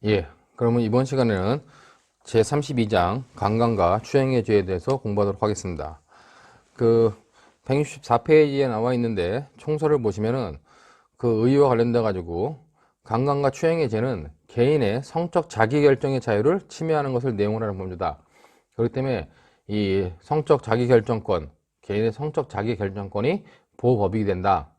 예, 그러면 이번 시간에는 제32장 강간과 추행의 죄에 대해서 공부하도록 하겠습니다. 그 164페이지에 나와 있는데 총서를 보시면은 그 의의와 관련돼 가지고 강간과 추행의 죄는 개인의 성적 자기결정의 자유를 침해하는 것을 내용으로 하는 범죄다. 그렇기 때문에 이 성적 자기결정권, 개인의 성적 자기결정권이 보호법익이 된다.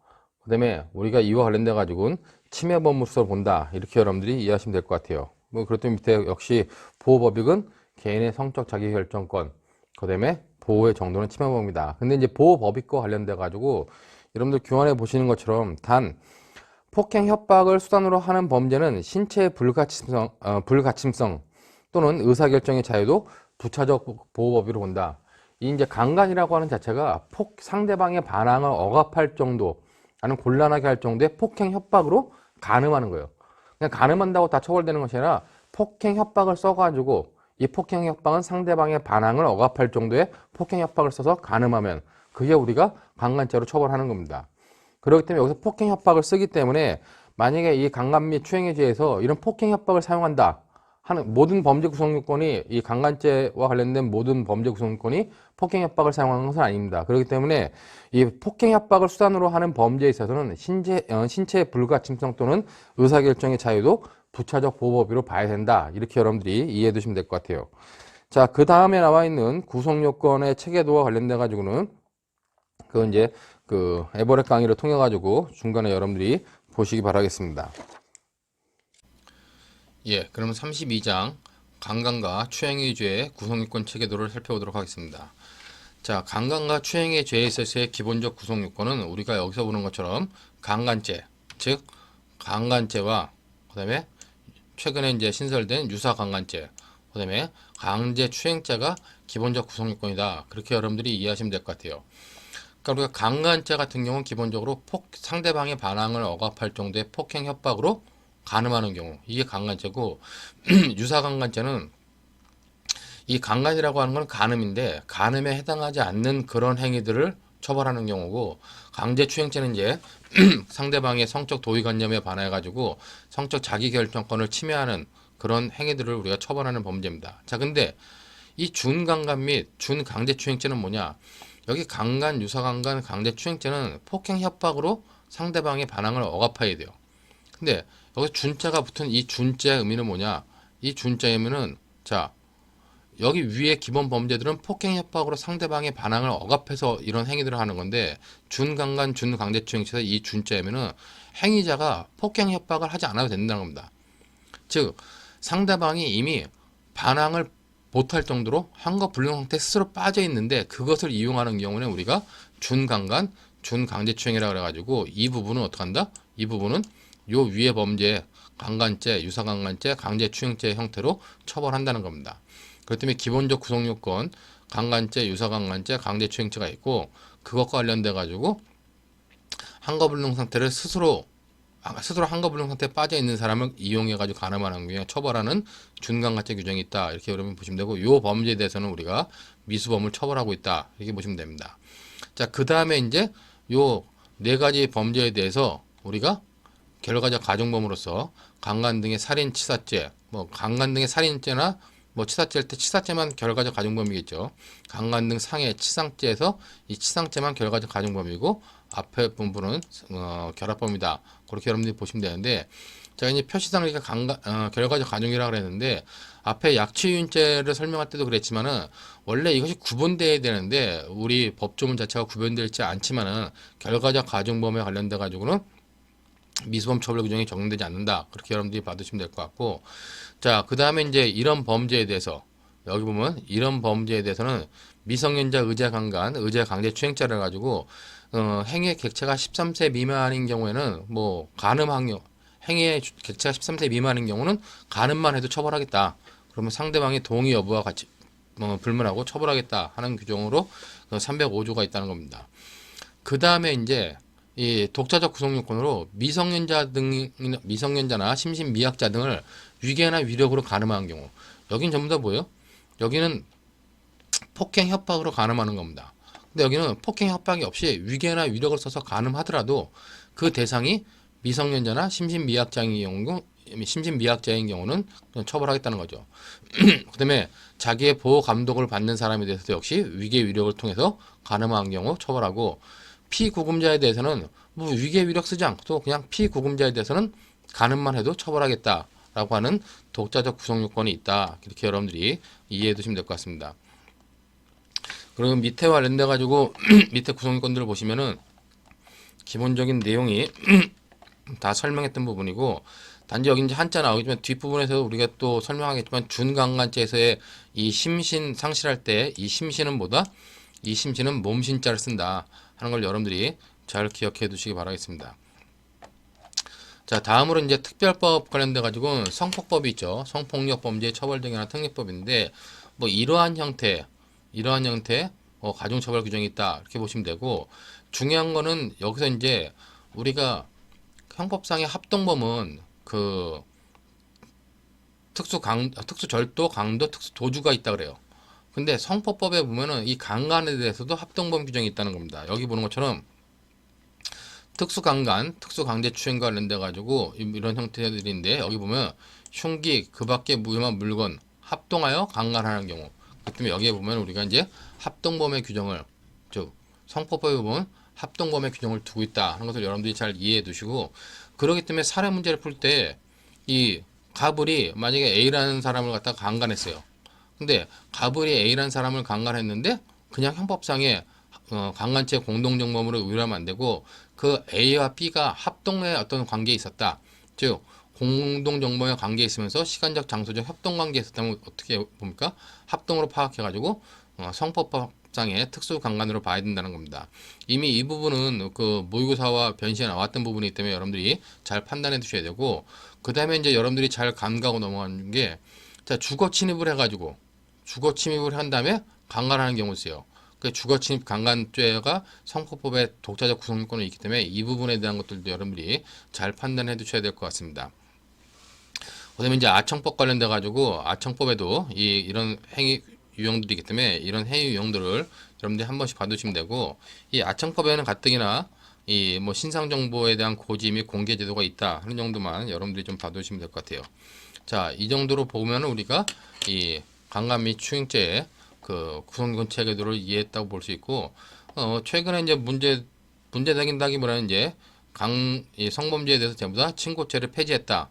그 다음에 우리가 이와 관련돼 가지고는 침해범으로서 본다. 이렇게 여러분들이 이해하시면 될 것 같아요. 뭐 그렇다면 밑에 역시 보호법익은 개인의 성적 자기결정권, 그 다음에 보호의 정도는 침해범이다. 근데 이제 보호법익과 관련돼 가지고 여러분들 교환해 보시는 것처럼 단 폭행 협박을 수단으로 하는 범죄는 신체의 불가침성 또는 의사결정의 자유도 부차적 보호법위로 본다. 이 이제 강간이라고 하는 자체가 상대방의 반항을 억압할 정도, 아니면 곤란하게 할 정도의 폭행 협박으로 간음하는 거예요. 그냥 간음한다고 다 처벌되는 것이 아니라 폭행 협박을 써가지고 이 폭행 협박은 상대방의 반항을 억압할 정도의 폭행 협박을 써서 간음하면 그게 우리가 강간죄로 처벌하는 겁니다. 그렇기 때문에 여기서 폭행 협박을 쓰기 때문에 만약에 이 강간 및 추행에 대해서 이런 폭행 협박을 사용한다 하는 모든 범죄 구성 요건이 이 강간죄와 관련된 모든 범죄 구성 요건이 폭행 협박을 사용하는 것은 아닙니다. 그렇기 때문에 이 폭행 협박을 수단으로 하는 범죄에 있어서는 신체의 불가침성 또는 의사결정의 자유도 부차적 보호법위로 봐야 된다. 이렇게 여러분들이 이해해 두시면 될 것 같아요. 자, 그 다음에 나와 있는 구성 요건의 체계도와 관련돼 가지고는 그 이제 그 에버렛 강의를 통해 가지고 중간에 여러분들이 보시기 바라겠습니다. 예, 그러면 32장 강간과 추행의 죄의 구성요건 체계도를 살펴보도록 하겠습니다. 자, 강간과 추행의 죄에 있어서의 기본적 구성요건은 우리가 여기서 보는 것처럼 강간죄, 즉 강간죄와 그다음에 최근에 이제 신설된 유사강간죄, 그다음에 강제추행죄가 기본적 구성요건이다. 그렇게 여러분들이 이해하시면 될 것 같아요. 그러니까 우리가 강간죄 같은 경우는 기본적으로 상대방의 반항을 억압할 정도의 폭행 협박으로 간음하는 경우, 이게 강간죄고, 유사강간죄는 이 강간이라고 하는 건 간음인데 간음에 해당하지 않는 그런 행위들을 처벌하는 경우고, 강제추행죄는 이제 상대방의 성적 도의관념에 반해 가지고 성적 자기결정권을 침해하는 그런 행위들을 우리가 처벌하는 범죄입니다. 자, 근데 이 준강간 및 준강제추행죄는 뭐냐? 여기 강간, 유사강간, 강제추행죄는 폭행 협박으로 상대방의 반항을 억압해야 돼요. 근데 여기 준자가 붙은 이 준자의 의미는 뭐냐? 이 준자의 의미는, 자, 여기 위에 기본 범죄들은 폭행 협박으로 상대방의 반항을 억압해서 이런 행위들을 하는 건데, 준강간, 준강제추행죄에서 이 준자의 의미는 행위자가 폭행 협박을 하지 않아도 된다는 겁니다. 즉 상대방이 이미 반항을 못할 정도로 환거불능 상태 스스로 빠져 있는데 그것을 이용하는 경우는 우리가 준강간, 준강제추행이라고 그래가지고 이 부분은 어떻게 한다? 이 부분은 요 위의 범죄, 강간죄, 유사강간죄, 강제추행죄 형태로 처벌한다는 겁니다. 그렇기 때문에 기본적 구성요건 강간죄, 유사강간죄, 강제추행죄가 있고, 그것과 관련돼 가지고 환거불능 상태를 스스로 환거불능 상태에 빠져 있는 사람을 이용해 가지고 간음하는 경우에 처벌하는 준강간죄 규정이 있다. 이렇게 여러분 보시면 되고, 요 범죄에 대해서는 우리가 미수범을 처벌하고 있다. 이렇게 보시면 됩니다. 자, 그 다음에 이제 요 네 가지 범죄에 대해서 우리가 결과적 가중범으로서 강간 등의 살인 치사죄, 뭐 강간 등의 살인죄나 뭐 치사죄일 때 치사죄만 결과적 가중범이겠죠. 강간 등 상해 치상죄에서 이 치상죄만 결과적 가중범이고, 앞에 부분은 결합범이다. 그렇게 여러분들이 보시면 되는데, 제가 이제 표시상 우리가 결과적 가중이라고 그랬는데, 앞에 약취유인죄를 설명할 때도 그랬지만은 원래 이것이 구분돼야 되는데 우리 법조문 자체가 구분되어 있지 않지만은 결과적 가중범에 관련돼 가지고는 미수범 처벌 규정이 적용되지 않는다. 그렇게 여러분들이 받으시면 될 것 같고, 자, 그 다음에 이제 이런 범죄에 대해서 여기 보면 이런 범죄에 대해서는 미성년자 의제 강간, 의제 강제 추행죄를 가지고 행위의 객체가 13세 미만인 경우에는 뭐 간음한 경우, 행위의 객체가 13세 미만인 경우는 간음만 해도 처벌하겠다. 그러면 상대방의 동의 여부와 같이 불문하고 처벌하겠다 하는 규정으로 305조가 있다는 겁니다. 그 다음에 이제 이 독자적 구성 요건으로 미성년자나 심신미약자 등을 위계나 위력으로 간음하는 경우, 여긴 전부 다 뭐예요? 여기는 폭행 협박으로 간음하는 겁니다. 근데 여기는 폭행 협박이 없이 위계나 위력을 써서 간음하더라도 그 대상이 미성년자나 심신미약자인 심신미약자인 경우는 그냥 처벌하겠다는 거죠. 그다음에 자기의 보호 감독을 받는 사람에 대해서도 역시 위계 위력을 통해서 가늠한 경우 처벌하고, 피구금자에 대해서는 뭐 위계 위력 쓰지 않고도 그냥 피구금자에 대해서는 가늠만 해도 처벌하겠다라고 하는 독자적 구성 요건이 있다. 이렇게 여러분들이 이해해 두시면 될 것 같습니다. 그리고 밑에 관련돼 가지고 밑에 구성 요건들을 보시면은 기본적인 내용이 다 설명했던 부분이고, 단지 여기 이제 한자 나오겠지만 뒷부분에서 우리가 또 설명하겠지만 준강간죄에서의 이 심신 상실할 때 이 심신은 뭐다? 이 심신은 몸신자를 쓴다 하는 걸 여러분들이 잘 기억해 두시기 바라겠습니다. 자, 다음으로 이제 특별법 관련돼 가지고 성폭법이 있죠. 성폭력 범죄 처벌 등에 관한 특례법인데, 뭐 이러한 형태 가중처벌 규정이 있다 이렇게 보시면 되고, 중요한 거는 여기서 이제 우리가 형법상의 합동범은 그 특수절도, 강도, 특수도주가 있다 그래요. 근데 성폭법에 보면은 이 강간에 대해서도 합동범 규정이 있다는 겁니다. 여기 보는 것처럼 특수강간, 특수강제추행과 관련돼 가지고 이런 형태들인데, 여기 보면 흉기, 그 밖에 무혐한 물건 합동하여 강간하는 경우, 그렇기 때문에 여기에 보면 우리가 이제 합동범의 규정을, 즉 성폭법에 보면 합동범의 규정을 두고 있다 하는 것을 여러분들이 잘 이해해 두시고, 그렇기 때문에 살해 문제를 풀 때 이 가불이 만약에 A라는 사람을 갖다가 강간했어요. 근데 가불이 A라는 사람을 강간했는데 그냥 형법상에 강간죄 공동정범으로 의뢰하면 안 되고, 그 A와 B가 합동의 어떤 관계에 있었다. 즉 공동정범의 관계에 있으면서 시간적 장소적 협동관계에 있었다면 어떻게 봅니까? 합동으로 파악해가지고 성폭법상의 특수강간으로 봐야 된다는 겁니다. 이미 이 부분은 그 모의고사와 변시에 나왔던 부분이기 때문에 여러분들이 잘 판단해 두셔야 되고, 그 다음에 이제 여러분들이 잘 간과하고 넘어가는 게, 자, 주거 침입을 해가지고 주거 침입을 한 다음에 강간하는 경우 있어요. 그 주거 침입 강간죄가 성폭법의 독자적 구성요건이 있기 때문에 이 부분에 대한 것들도 여러분들이 잘 판단해 두셔야 될 것 같습니다. 그다음에 이제 아청법 관련돼 가지고 아청법에도 이런 행위 유형들이 있기 때문에 이런 행위 유형들을 여러분들이 한 번씩 봐두시면 되고, 이 아청법에는 가뜩이나 이 뭐 신상 정보에 대한 고지 및 공개 제도가 있다 하는 정도만 여러분들이 좀 봐두시면 될 것 같아요. 자, 이 정도로 보면 우리가 이 강간 및 추행죄의 그 구성요건 체계도를 이해했다고 볼 수 있고, 최근에 이제 문제 생긴다기보다는 이제 이 성범죄에 대해서 전부 다 친고죄를 폐지했다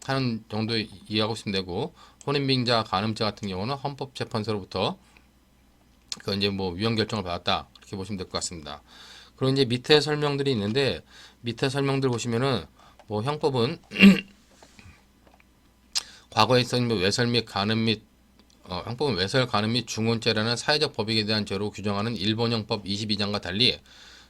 하는 정도 이해하고 있으면 되고, 혼인빙자, 간음죄 같은 경우는 헌법재판소로부터 그 이제 뭐 위헌 결정을 받았다 이렇게 보시면 될 것 같습니다. 그리고 이제 밑에 설명들이 있는데, 밑에 설명들 보시면은 뭐 형법은 과거에 있었던 뭐 외설 및 간음 및 형법은 외설, 간음 및 중혼죄라는 사회적 법익에 대한 죄로 규정하는 일본 형법 22장과 달리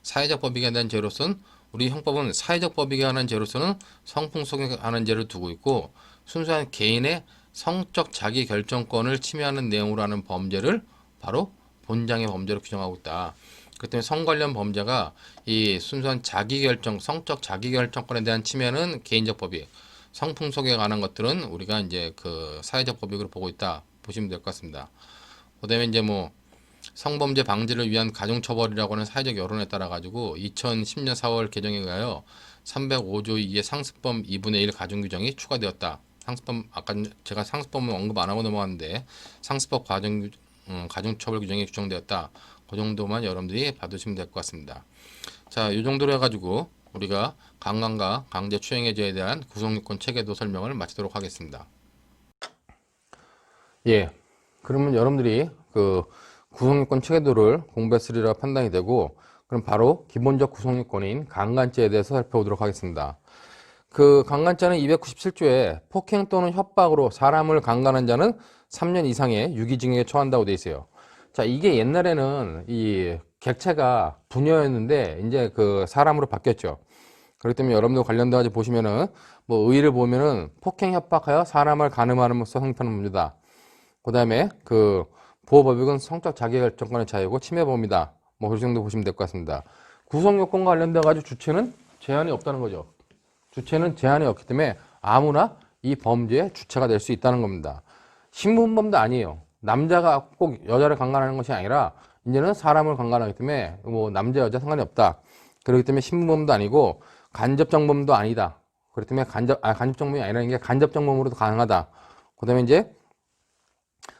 사회적 법익에 대한 죄로서는, 우리 형법은 사회적 법익에 관한 죄로서는 성폭력에 관한 죄를 두고 있고, 순수한 개인의 성적 자기 결정권을 침해하는 내용으로 하는 범죄를 바로 본장의 범죄로 규정하고 있다. 그렇기 때문에 성 관련 범죄가 이 순수한 자기결정, 성적 자기결정권에 대한 침해는 개인적 법익, 성폭력에 관한 것들은 우리가 이제 그 사회적 법익으로 보고 있다 보시면 될 것 같습니다. 그다음에 이제 뭐 성범죄 방지를 위한 가중처벌이라고 하는 사회적 여론에 따라 가지고 2010년 4월 개정에 의하여 305조 2의 상습범 2분의 1 가중 규정이 추가되었다. 상습범, 아까 제가 상습범은 언급 안 하고 넘어갔는데 상습법 가중처벌 규정이 규정되었다. 그 정도만 여러분들이 봐두시면 될 것 같습니다. 자, 이 정도로 해가지고 우리가 강간과 강제추행의 죄에 대한 구성요건 체계도 설명을 마치도록 하겠습니다. 예, 그러면 여러분들이 그 구성요건 체계도를 공부했으리라 판단이 되고, 그럼 바로 기본적 구성요건인 강간죄에 대해서 살펴보도록 하겠습니다. 그 강간죄는 297조에 폭행 또는 협박으로 사람을 강간한 자는 3년 이상의 유기징역에 처한다고 되어 있어요. 자, 이게 옛날에는 이 객체가 부녀였는데 이제 그 사람으로 바뀌었죠. 그렇기 때문에 여러분들 관련돼 가지고 보시면은 뭐 의의를 보면은 폭행 협박하여 사람을 간음함으로써 성립하는 범죄다. 그 다음에 그 보호법익은 성적 자기결정권의 자유고 침해범이다. 뭐 그 정도 보시면 될 것 같습니다. 구성요건과 관련돼 가지고 주체는 제한이 없다는 거죠. 주체는 제한이 없기 때문에 아무나 이 범죄의 주체가 될 수 있다는 겁니다. 신분범도 아니에요. 남자가 꼭 여자를 강간하는 것이 아니라 이제는 사람을 강간하기 때문에 뭐 남자 여자 상관이 없다. 그렇기 때문에 신분범도 아니고 간접정범도 아니다. 그렇기 때문에 간접 정범이 아니라는 게 간접 정범으로도 가능하다. 그 다음에 이제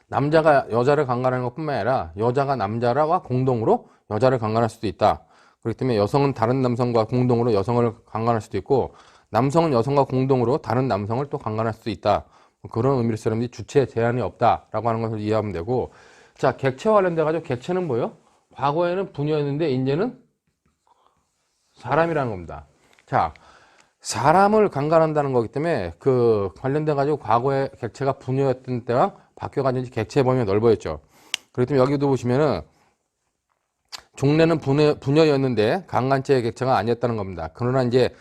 남자가 여자를 강간하는 것뿐만 아니라 여자가 남자와 공동으로 여자를 강간할 수도 있다. 그렇기 때문에 여성은 다른 남성과 공동으로 여성을 강간할 수도 있고 남성은 여성과 공동으로 다른 남성을 또 강간할 수도 있다. 그런 의미로서 여러분들이 주체 제한이 없다라고 하는 것을 이해하면 되고, 자, 객체와 관련돼 가지고 객체는 뭐예요? 과거에는 부녀였는데 이제는 사람이라는 겁니다. 자, 사람을 강간한다는 거기 때문에 그 관련돼 가지고 과거에 객체가 부녀였던 때랑 바뀌어 가지고 객체의 범위가 넓어졌죠. 그렇기 때문에 여기도 보시면은 종래는 부녀였는데 강간죄의 객체가 아니었다는 겁니다. 그러나 이제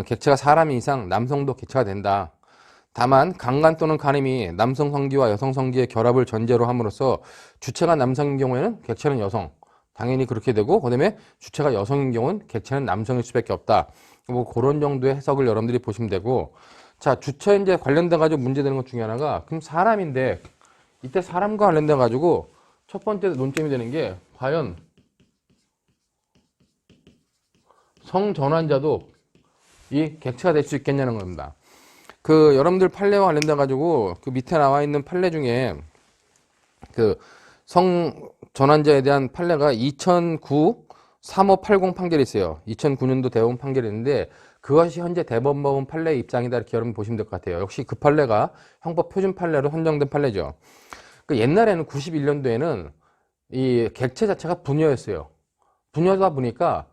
객체가 사람인 이상 남성도 객체가 된다. 다만 강간 또는 간음이 남성 성기와 여성 성기의 결합을 전제로 함으로써 주체가 남성인 경우에는 객체는 여성, 당연히 그렇게 되고, 그다음에 주체가 여성인 경우는 객체는 남성일 수밖에 없다. 뭐 그런 정도의 해석을 여러분들이 보시면 되고, 자, 주체 이제 관련돼 가지고 문제되는 것 중에 하나가, 그럼 사람인데 이때 사람과 관련돼 가지고 첫 번째 논점이 되는 게 과연 성전환자도 이 객체가 될 수 있겠냐는 겁니다. 그 여러분들 판례와 관련돼 가지고 그 밑에 나와 있는 판례 중에 그 성전환자에 대한 판례가 2009 3580 판결이 있어요. 2009년도 대법원 판결이 있는데 그것이 현재 대법원 판례의 입장이다, 이렇게 여러분 보시면 될 것 같아요. 역시 그 판례가 형법 표준 판례로 선정된 판례죠. 그 옛날에는 91년도에는 이 객체 자체가 부녀였어요. 부녀다 보니까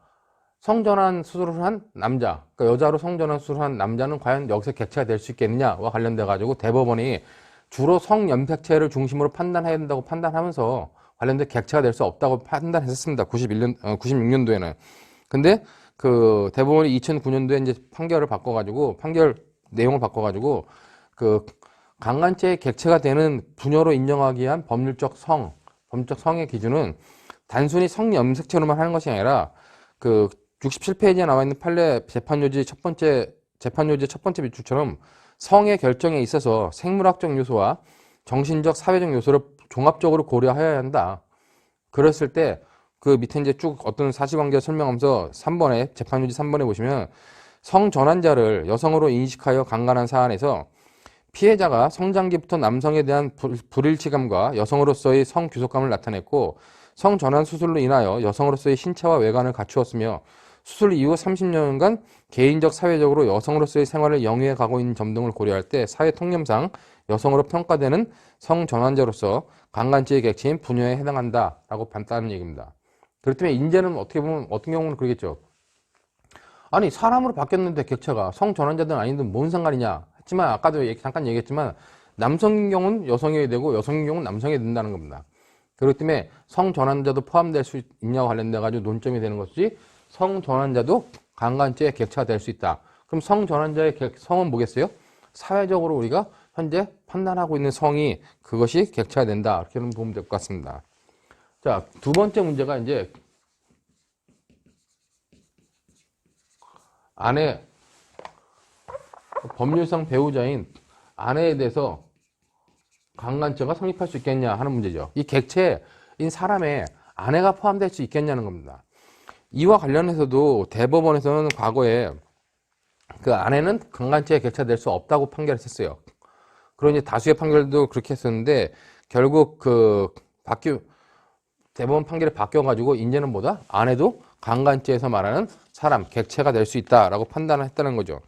성전환 수술을 한 남자, 그러니까 여자로 성전환 수술을 한 남자는 과연 여기서 객체가 될 수 있겠느냐와 관련돼 가지고 대법원이 주로 성염색체를 중심으로 판단해야 된다고 판단하면서 관련된 객체가 될 수 없다고 판단했었습니다. 96년도에는. 근데 그 대법원이 2009년도에 이제 판결을 바꿔가지고, 판결 내용을 바꿔가지고 그 강간죄의 객체가 되는 부녀로 인정하기 위한 법률적 성의 기준은 단순히 성염색체로만 하는 것이 아니라 그 67페이지에 나와 있는 판례 재판요지의 첫 번째 밑줄처럼 성의 결정에 있어서 생물학적 요소와 정신적, 사회적 요소를 종합적으로 고려해야 한다. 그랬을 때 그 밑에 이제 쭉 어떤 사실관계를 설명하면서 3번에 재판요지 3번에 보시면 성전환자를 여성으로 인식하여 강간한 사안에서 피해자가 성장기부터 남성에 대한 불일치감과 여성으로서의 성규속감을 나타냈고 성전환 수술로 인하여 여성으로서의 신체와 외관을 갖추었으며 수술 이후 30년간 개인적, 사회적으로 여성으로서의 생활을 영위해 가고 있는 점 등을 고려할 때 사회 통념상 여성으로 평가되는 성전환자로서 강간죄의 객체인 부녀에 해당한다라고 판단하는 얘기입니다. 그렇기 때문에 인제는 어떻게 보면 어떤 경우는 그러겠죠. 아니, 사람으로 바뀌었는데 객체가 성전환자든 아니든 뭔 상관이냐 했지만, 아까도 잠깐 얘기했지만 남성인 경우는 여성이 되고 여성인 경우는 남성이 된다는 겁니다. 그렇기 때문에 성전환자도 포함될 수 있냐와 관련돼 가지고 논점이 되는 것이 성전환자도 강간죄의 객체가 될 수 있다. 그럼 성전환자의 성은 뭐겠어요? 사회적으로 우리가 현재 판단하고 있는 성이 그것이 객체가 된다, 이렇게 보면 될 것 같습니다. 자, 두 번째 문제가 이제 아내, 법률상 배우자인 아내에 대해서 강간죄가 성립할 수 있겠냐 하는 문제죠. 이 객체인 사람의 아내가 포함될 수 있겠냐는 겁니다. 이와 관련해서도 대법원에서는 과거에 그 아내는 강간죄의 객체가 될 수 없다고 판결했었어요. 그런 이제 다수의 판결도 그렇게 했었는데 결국 그 대법원 판결이 바뀌어가지고 이제는 뭐다? 아내도 강간죄에서 말하는 사람, 객체가 될 수 있다라고 판단을 했다는 거죠.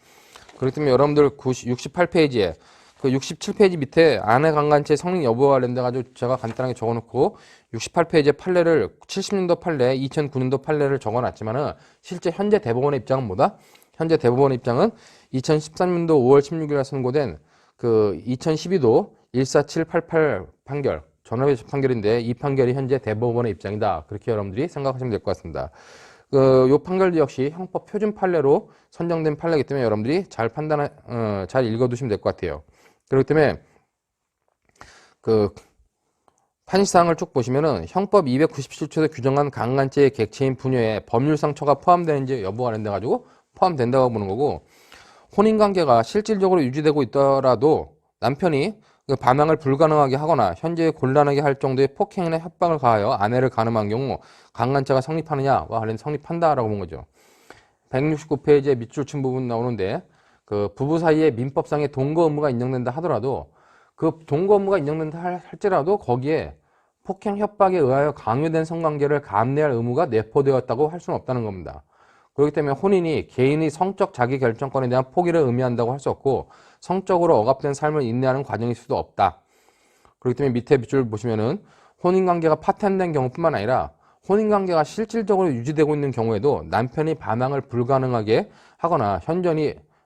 그렇기 때문에 여러분들 68페이지에 그 67페이지 밑에 아내 강간죄 성립 여부와 관련돼 가지고 제가 간단하게 적어놓고 68페이지의 판례를 70년도 판례, 2009년도 판례를 적어놨지만은 실제 현재 대법원의 입장은 뭐다? 현재 대법원의 입장은 2013년도 5월 16일에 선고된 그 2012도 14788 판결, 전원의 판결인데 이 판결이 현재 대법원의 입장이다. 그렇게 여러분들이 생각하시면 될 것 같습니다. 요 판결도 역시 형법 표준 판례로 선정된 판례이기 때문에 여러분들이 잘 읽어두시면 될 것 같아요. 그렇기 때문에 그 판시사항을 쭉 보시면은 형법 297조에서 규정한 강간죄의 객체인 부녀에 법률상 처가 포함되는지 여부가 관련돼 가지고 포함된다고 보는 거고, 혼인관계가 실질적으로 유지되고 있더라도 남편이 그 반항을 불가능하게 하거나 현재 곤란하게 할 정도의 폭행이나 협박을 가하여 아내를 간음한 경우 강간죄가 성립하느냐와 관련 성립한다라고 본 거죠. 169페이지의 밑줄 친 부분 나오는데 그 부부 사이에 민법상의 동거 의무가 인정된다 하더라도 그 동거 의무가 인정된다 할지라도 거기에 폭행 협박에 의하여 강요된 성관계를 감내할 의무가 내포되었다고 할 수는 없다는 겁니다. 그렇기 때문에 혼인이 개인의 성적 자기 결정권에 대한 포기를 의미한다고 할 수 없고 성적으로 억압된 삶을 인내하는 과정일 수도 없다. 그렇기 때문에 밑에 밑줄 보시면은 혼인관계가 파탄된 경우뿐만 아니라 혼인관계가 실질적으로 유지되고 있는 경우에도 남편이 반항을 불가능하게 하거나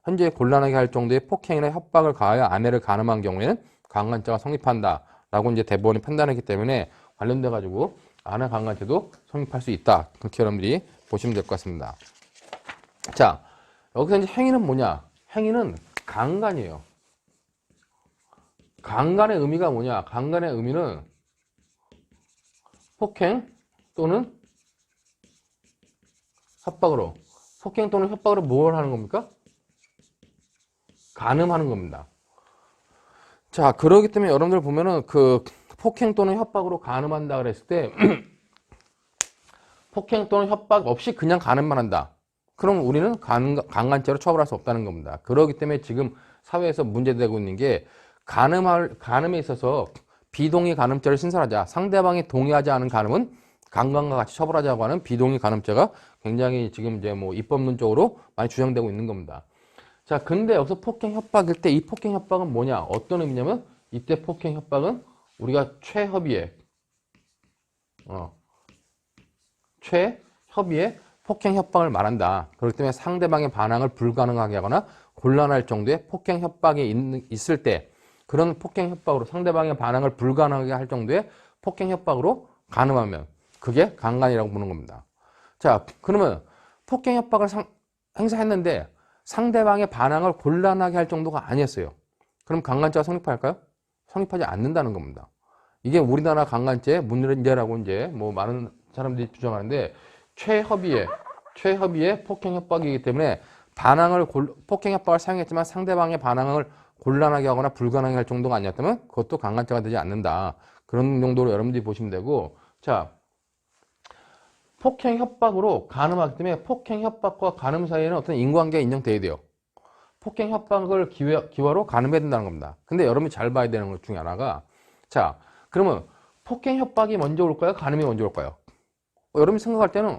현재 곤란하게 할 정도의 폭행이나 협박을 가하여 아내를 간음한 경우에는 강간죄가 성립한다 라고 이제 대법원이 판단했기 때문에 관련돼 가지고 아내 강간죄도 성립할 수 있다. 그렇게 여러분들이 보시면 될 것 같습니다. 자, 여기서 이제 행위는 뭐냐? 행위는 강간이에요. 강간의 의미가 뭐냐? 강간의 의미는 폭행 또는 협박으로. 폭행 또는 협박으로 뭘 하는 겁니까? 간음하는 겁니다. 자, 그러기 때문에 여러분들 보면은 그 폭행 또는 협박으로 간음한다 그랬을 때 폭행 또는 협박 없이 그냥 간음만 한다. 그럼 우리는 강간죄로 처벌할 수 없다는 겁니다. 그러기 때문에 지금 사회에서 문제되고 있는 게 간음에 있어서 비동의 간음죄를 신설하자. 상대방이 동의하지 않은 간음은 강간과 같이 처벌하자고 하는 비동의 간음죄가 굉장히 지금 이제 뭐 입법론적으로 많이 주장되고 있는 겁니다. 자, 근데 여기서 폭행 협박일 때 이 폭행 협박은 뭐냐? 어떤 의미냐면 이때 폭행 협박은 우리가 최협의에 폭행 협박을 말한다. 그렇기 때문에 상대방의 반항을 불가능하게 하거나 곤란할 정도의 폭행 협박이 있을 때 그런 폭행 협박으로 상대방의 반항을 불가능하게 할 정도의 폭행 협박으로 간음하면 그게 강간이라고 보는 겁니다. 자, 그러면 폭행 협박을 행사했는데 상대방의 반항을 곤란하게 할 정도가 아니었어요. 그럼 강간죄가 성립할까요? 성립하지 않는다는 겁니다. 이게 우리나라 강간죄 문제라고 이제 뭐 많은 사람들이 주장하는데 최협의의 폭행 협박이기 때문에 폭행 협박을 사용했지만 상대방의 반항을 곤란하게 하거나 불가능하게 할 정도가 아니었다면 그것도 강간죄가 되지 않는다. 그런 정도로 여러분들이 보시면 되고, 자, 폭행 협박으로 간음하기 때문에 폭행 협박과 간음 사이에는 어떤 인과관계가 인정돼야 돼요. 폭행 협박을 기화로 간음해야 된다는 겁니다. 근데 여러분이 잘 봐야 되는 것 중에 하나가, 자, 그러면 폭행 협박이 먼저 올까요? 간음이 먼저 올까요? 여러분이 생각할 때는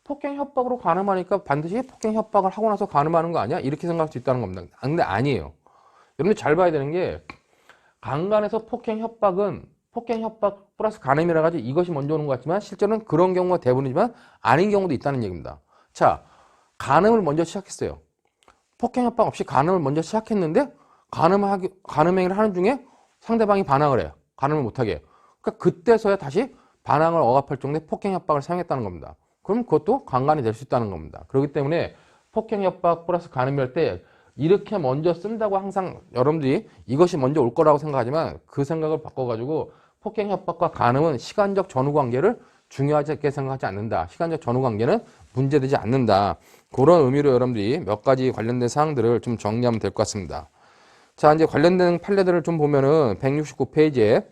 폭행 협박으로 간음하니까 반드시 폭행 협박을 하고 나서 간음하는 거 아니야? 이렇게 생각할 수 있다는 겁니다. 근데 아니에요. 여러분들 잘 봐야 되는 게 강간에서 폭행 협박 플러스 간음이라 가지고 이것이 먼저 오는 것 같지만 실제로는 그런 경우가 대부분이지만 아닌 경우도 있다는 얘기입니다. 자, 간음을 먼저 시작했어요. 폭행 협박 없이 간음을 먼저 시작했는데 간음 행위를 하는 중에 상대방이 반항을 해요. 간음을 못하게. 그러니까 그때서야 다시 반항을 억압할 정도의 폭행 협박을 사용했다는 겁니다. 그럼 그것도 강간이 될 수 있다는 겁니다. 그렇기 때문에 폭행 협박 플러스 간음일 때 이렇게 먼저 쓴다고 항상 여러분들이 이것이 먼저 올 거라고 생각하지만 그 생각을 바꿔가지고 폭행 협박과 간음은 시간적 전후 관계를 중요하게 생각하지 않는다. 시간적 전후 관계는 문제되지 않는다. 그런 의미로 여러분들이 몇 가지 관련된 사항들을 좀 정리하면 될 것 같습니다. 자, 이제 관련된 판례들을 좀 보면은 169페이지에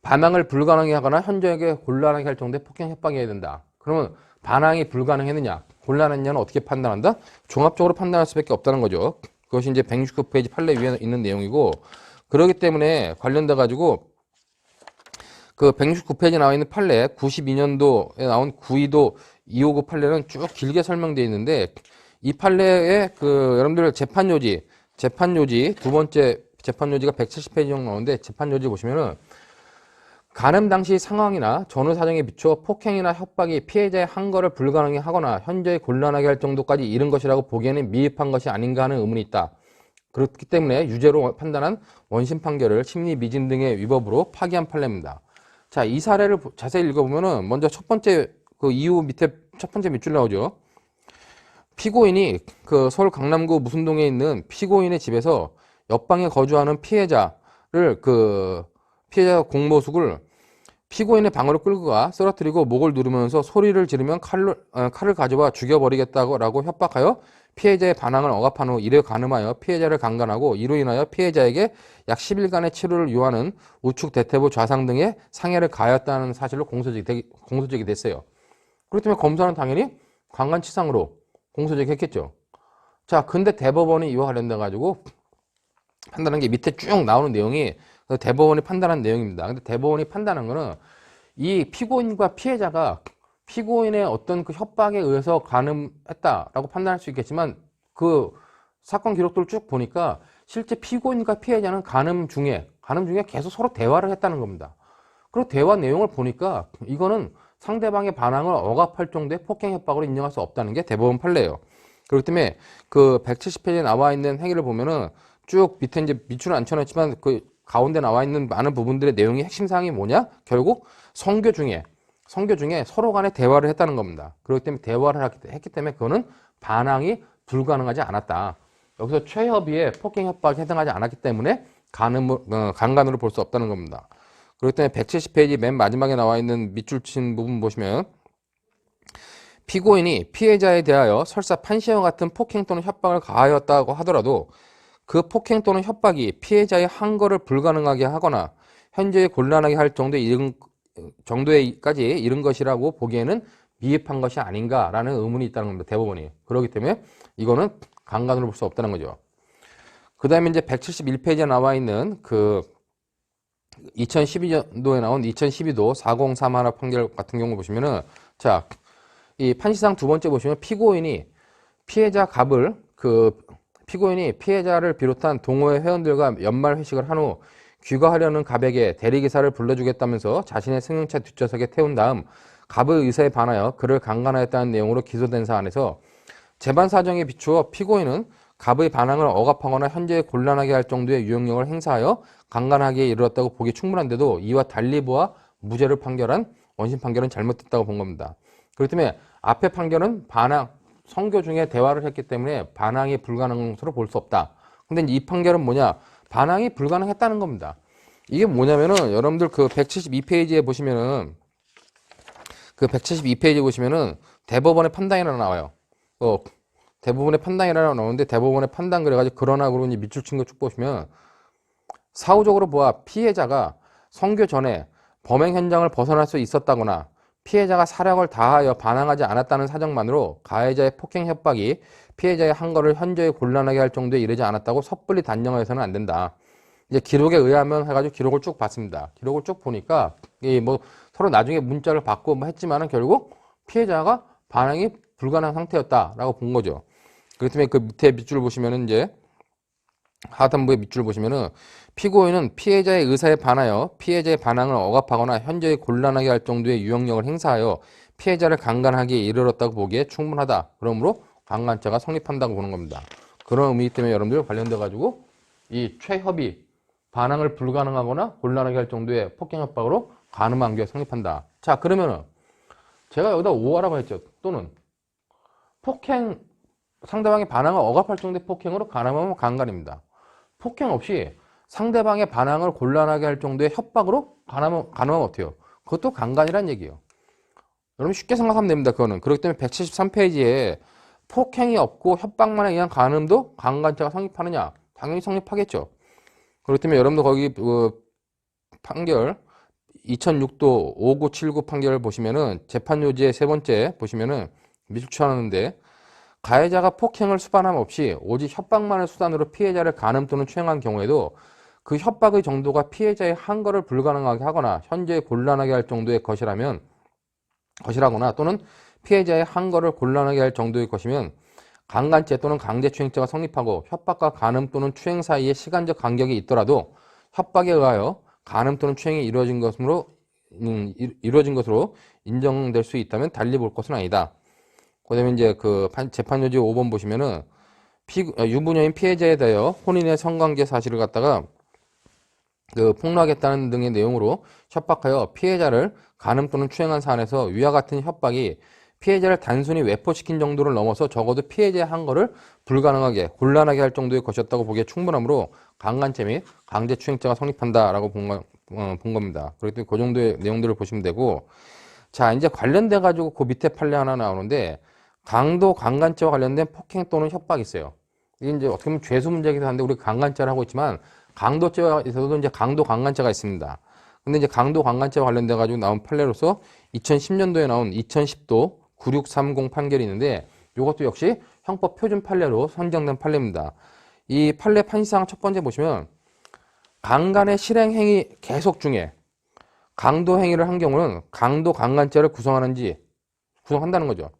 반항을 불가능하게 하거나 현저하게 곤란하게 할 정도의 폭행 협박이 해야 된다. 그러면 반항이 불가능했느냐, 곤란했느냐는 어떻게 판단한다? 종합적으로 판단할 수밖에 없다는 거죠. 그것이 이제 169페이지 판례 위에 있는 내용이고, 그렇기 때문에 관련돼 가지고 그 169페이지에 나와 있는 판례, 92년도에 나온 9.2도 259 판례는 쭉 길게 설명되어 있는데, 이 판례의 그 여러분들 재판 요지 두 번째 재판 요지가 170페이지 정도 나오는데, 재판 요지 보시면은 간음 당시 상황이나 전후 사정에 비추어 폭행이나 협박이 피해자의 항거를 불가능하게 하거나 현저히 곤란하게 할 정도까지 이른 것이라고 보기에는 미흡한 것이 아닌가 하는 의문이 있다. 그렇기 때문에 유죄로 판단한 원심 판결을 심리 미진 등의 위법으로 파기한 판례입니다. 자, 이 사례를 자세히 읽어보면은 먼저 첫 번째 그 이후 밑에 첫 번째 밑줄 나오죠. 피고인이 그 서울 강남구 무순동에 있는 피고인의 집에서 옆방에 거주하는 피해자 공모숙을 피고인의 방으로 끌고 가 쓰러뜨리고 목을 누르면서 소리를 지르면 칼을 가져와 죽여버리겠다고 협박하여 피해자의 반항을 억압한 후 이를 간음하여 피해자를 강간하고 이로 인하여 피해자에게 약 10일간의 치료를 요하는 우측 대퇴부 좌상 등의 상해를 가하였다는 사실로 공소제기 됐어요. 그렇기 때문에 검사는 당연히 강간치상으로 공소제기했겠죠. 자, 근데 대법원이 이와 관련돼 가지고 판단한 게 밑에 쭉 나오는 내용이 대법원이 판단한 내용입니다. 근데 대법원이 판단한 거는 이 피고인과 피해자가 피고인의 어떤 그 협박에 의해서 간음했다라고 판단할 수 있겠지만 그 사건 기록들을 쭉 보니까 실제 피고인과 피해자는 간음 중에 계속 서로 대화를 했다는 겁니다. 그리고 대화 내용을 보니까 이거는 상대방의 반항을 억압할 정도의 폭행 협박으로 인정할 수 없다는 게 대법원 판례예요. 그렇기 때문에 그 170페이지에 나와 있는 행위를 보면은 쭉 밑에 이제 밑줄은 안 쳐놨지만 그 가운데 나와 있는 많은 부분들의 내용이 핵심 사항이 뭐냐? 결국 선교 중에 서로 간에 대화를 했다는 겁니다. 그렇기 때문에 대화를 했기 때문에 그거는 반항이 불가능하지 않았다. 여기서 최협의의 폭행 협박에 해당하지 않았기 때문에 강간으로 볼 수 없다는 겁니다. 그렇기 때문에 170페이지 맨 마지막에 나와 있는 밑줄 친 부분 보시면 피고인이 피해자에 대하여 설사 판시와 같은 폭행 또는 협박을 가하였다고 하더라도 그 폭행 또는 협박이 피해자의 항거를 불가능하게 하거나 현재에 곤란하게 할 정도에까지 이른 것이라고 보기에는 미흡한 것이 아닌가라는 의문이 있다는 겁니다. 대법원이. 그렇기 때문에 이거는 강간으로 볼 수 없다는 거죠. 그 다음에 이제 171페이지에 나와 있는 그 2012년도에 나온 2012도 4031 판결 같은 경우 보시면은 자, 이 판시상 두 번째 보시면 피고인이 피해자를 비롯한 동호회 회원들과 연말 회식을 한 후 귀가하려는 갑에게 대리기사를 불러주겠다면서 자신의 승용차 뒷좌석에 태운 다음 갑의 의사에 반하여 그를 강간하였다는 내용으로 기소된 사안에서 재반 사정에 비추어 피고인은 갑의 반항을 억압하거나 현재에 곤란하게 할 정도의 유형력을 행사하여 강간하기에 이르렀다고 보기 충분한데도 이와 달리 보아 무죄를 판결한 원심 판결은 잘못됐다고 본 겁니다. 그렇기 때문에 앞에 판결은 선교 중에 대화를 했기 때문에 반항이 불가능한 것으로 볼 수 없다. 근데 이 판결은 뭐냐? 반항이 불가능했다는 겁니다. 이게 뭐냐면은 여러분들 그 172페이지에 보시면은 대법원의 판단이라고 나와요. 대법원의 판단이라고 나오는데 대법원의 판단 그래가지고 그러나 그러고 밑줄 친 거 쭉 보시면 사후적으로 보아 피해자가 선교 전에 범행 현장을 벗어날 수 있었다거나 피해자가 사력을 다하여 반항하지 않았다는 사정만으로 가해자의 폭행 협박이 피해자의 항거를 현저히 곤란하게 할 정도에 이르지 않았다고 섣불리 단정하여서는 안 된다. 이제 기록에 의하면 해가지고 기록을 쭉 봤습니다. 기록을 쭉 보니까 뭐 서로 나중에 문자를 받고 뭐 했지만은 결국 피해자가 반항이 불가능한 상태였다라고 본 거죠. 그렇기 때문에 그 밑에 밑줄 보시면은 이제 하단부의 밑줄 보시면은 피고인은 피해자의 의사에 반하여 피해자의 반항을 억압하거나 현저히 곤란하게 할 정도의 유형력을 행사하여 피해자를 강간하기에 이르렀다고 보기에 충분하다. 그러므로 강간죄가 성립한다고 보는 겁니다. 그런 의미 때문에 여러분들 관련돼 가지고 이 최협의 반항을 불가능하거나 곤란하게 할 정도의 폭행 협박으로 간음한 게 성립한다. 자, 그러면은 제가 여기다 오하라고 했죠. 또는 상대방의 반항을 억압할 정도의 폭행으로 간음하면 강간입니다. 폭행 없이 상대방의 반항을 곤란하게 할 정도의 협박으로 간음하면 어때요? 그것도 강간이란 얘기예요. 여러분 쉽게 생각하면 됩니다. 그거는. 그렇기 때문에 173페이지에 폭행이 없고 협박만에 의한 간음도 강간죄가 성립하느냐? 당연히 성립하겠죠. 그렇기 때문에 여러분도 거기 판결 2006도 5979 판결을 보시면은 재판 요지의 세 번째 보시면은 미숙치하는데 가해자가 폭행을 수반함 없이 오직 협박만을 수단으로 피해자를 간음 또는 추행한 경우에도 그 협박의 정도가 피해자의 항거를 불가능하게 하거나 현재에 곤란하게 할 정도의 것이라거나 또는 피해자의 항거를 곤란하게 할 정도의 것이면 강간죄 또는 강제추행죄가 성립하고 협박과 간음 또는 추행 사이에 시간적 간격이 있더라도 협박에 의하여 간음 또는 추행이 이루어진 것으로 인정될 수 있다면 달리 볼 것은 아니다. 그다음에 이제 그 재판 요지 5번 보시면은 유부녀인 피해자에 대하여 혼인의 성관계 사실을 갖다가 그 폭로하겠다는 등의 내용으로 협박하여 피해자를 간음 또는 추행한 사안에서 위와 같은 협박이 피해자를 단순히 외포시킨 정도를 넘어서 적어도 피해자의 항거를 불가능하게 곤란하게 할 정도의 것이었다고 보기에 충분하므로 강간죄 및 강제추행죄가 성립한다라고 본 겁니다. 그렇기 때문에 그 정도의 내용들을 보시면 되고, 자 이제 관련돼 가지고 그 밑에 판례 하나 나오는데 강도 강간죄와 관련된 폭행 또는 협박이 있어요. 이게 이제 어떻게 보면 죄수 문제이기도 한데 우리 강간죄를 하고 있지만 강도죄에서도 이제 강도 강간죄가 있습니다. 근데 이제 강도 강간죄와 관련돼 가지고 나온 판례로서 2010년도에 나온 2010도 9630 판결이 있는데 이것도 역시 형법 표준 판례로 선정된 판례입니다. 이 판례 판시사항 첫 번째 보시면 강간의 실행행위 계속 중에 강도행위를 한 경우는 강도 강간죄를 구성한다는 거죠.